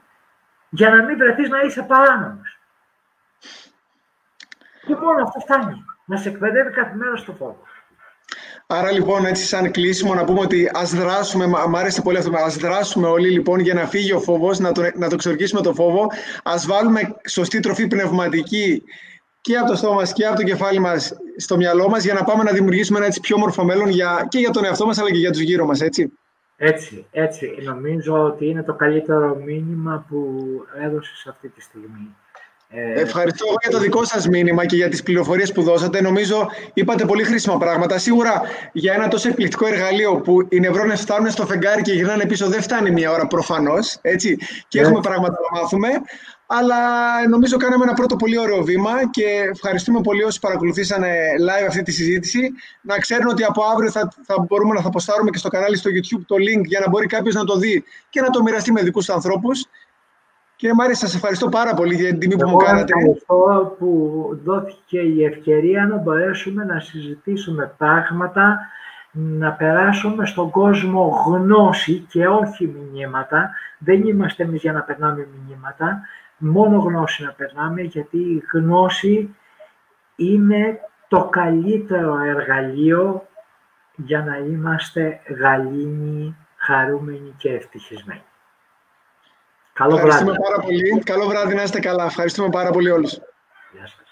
Για να μην βρεθείς να είσαι παράνομος. Και μόνο αυτό φτάνει. Να σε εκπαιδεύει κάθε μέρα στο φόβο. Άρα λοιπόν, έτσι σαν κλείσιμο, να πούμε ότι ας δράσουμε, μ' άρεσε πολύ αυτό, ας δράσουμε όλοι λοιπόν για να φύγει ο φόβος, να το ξορκίσουμε το φόβο, ας βάλουμε σωστή τροφή πνευματική και από το στόμα μας και από το κεφάλι μας στο μυαλό μας, για να πάμε να δημιουργήσουμε ένα έτσι πιο όμορφο μέλλον και για τον εαυτό μας αλλά και για τους γύρω μας, έτσι. Έτσι. Νομίζω ότι είναι το καλύτερο μήνυμα που έδωσες αυτή τη στιγμή. Ευχαριστώ για το δικό σας μήνυμα και για τις πληροφορίες που δώσατε. Νομίζω είπατε πολύ χρήσιμα πράγματα. Σίγουρα για ένα τόσο εκπληκτικό εργαλείο που οι νευρώνες φτάνουν στο φεγγάρι και γυρνάνε πίσω δεν φτάνει μία ώρα προφανώς. Έτσι, και έχουμε πράγματα να μάθουμε. Αλλά νομίζω κάναμε ένα πρώτο πολύ ωραίο βήμα και ευχαριστούμε πολύ όσοι παρακολουθήσανε live αυτή τη συζήτηση. Να ξέρουν ότι από αύριο θα μπορούμε να αποστάρουμε και στο κανάλι στο YouTube το link για να μπορεί κάποιος να το δει και να το μοιραστεί με δικούς του ανθρώπους. Κύριε Μάρη, σας ευχαριστώ πάρα πολύ για την τιμή που μου κάνατε. Ευχαριστώ που δόθηκε η ευκαιρία να μπορέσουμε να συζητήσουμε πράγματα, να περάσουμε στον κόσμο γνώση και όχι μηνύματα. Δεν είμαστε εμείς για να περνάμε μηνύματα, μόνο γνώση να περνάμε, γιατί η γνώση είναι το καλύτερο εργαλείο για να είμαστε γαλήνοι, χαρούμενοι και ευτυχισμένοι. Ευχαριστούμε πάρα πολύ. Καλό βράδυ, να είστε καλά. Ευχαριστούμε πάρα πολύ όλους. Γεια σας.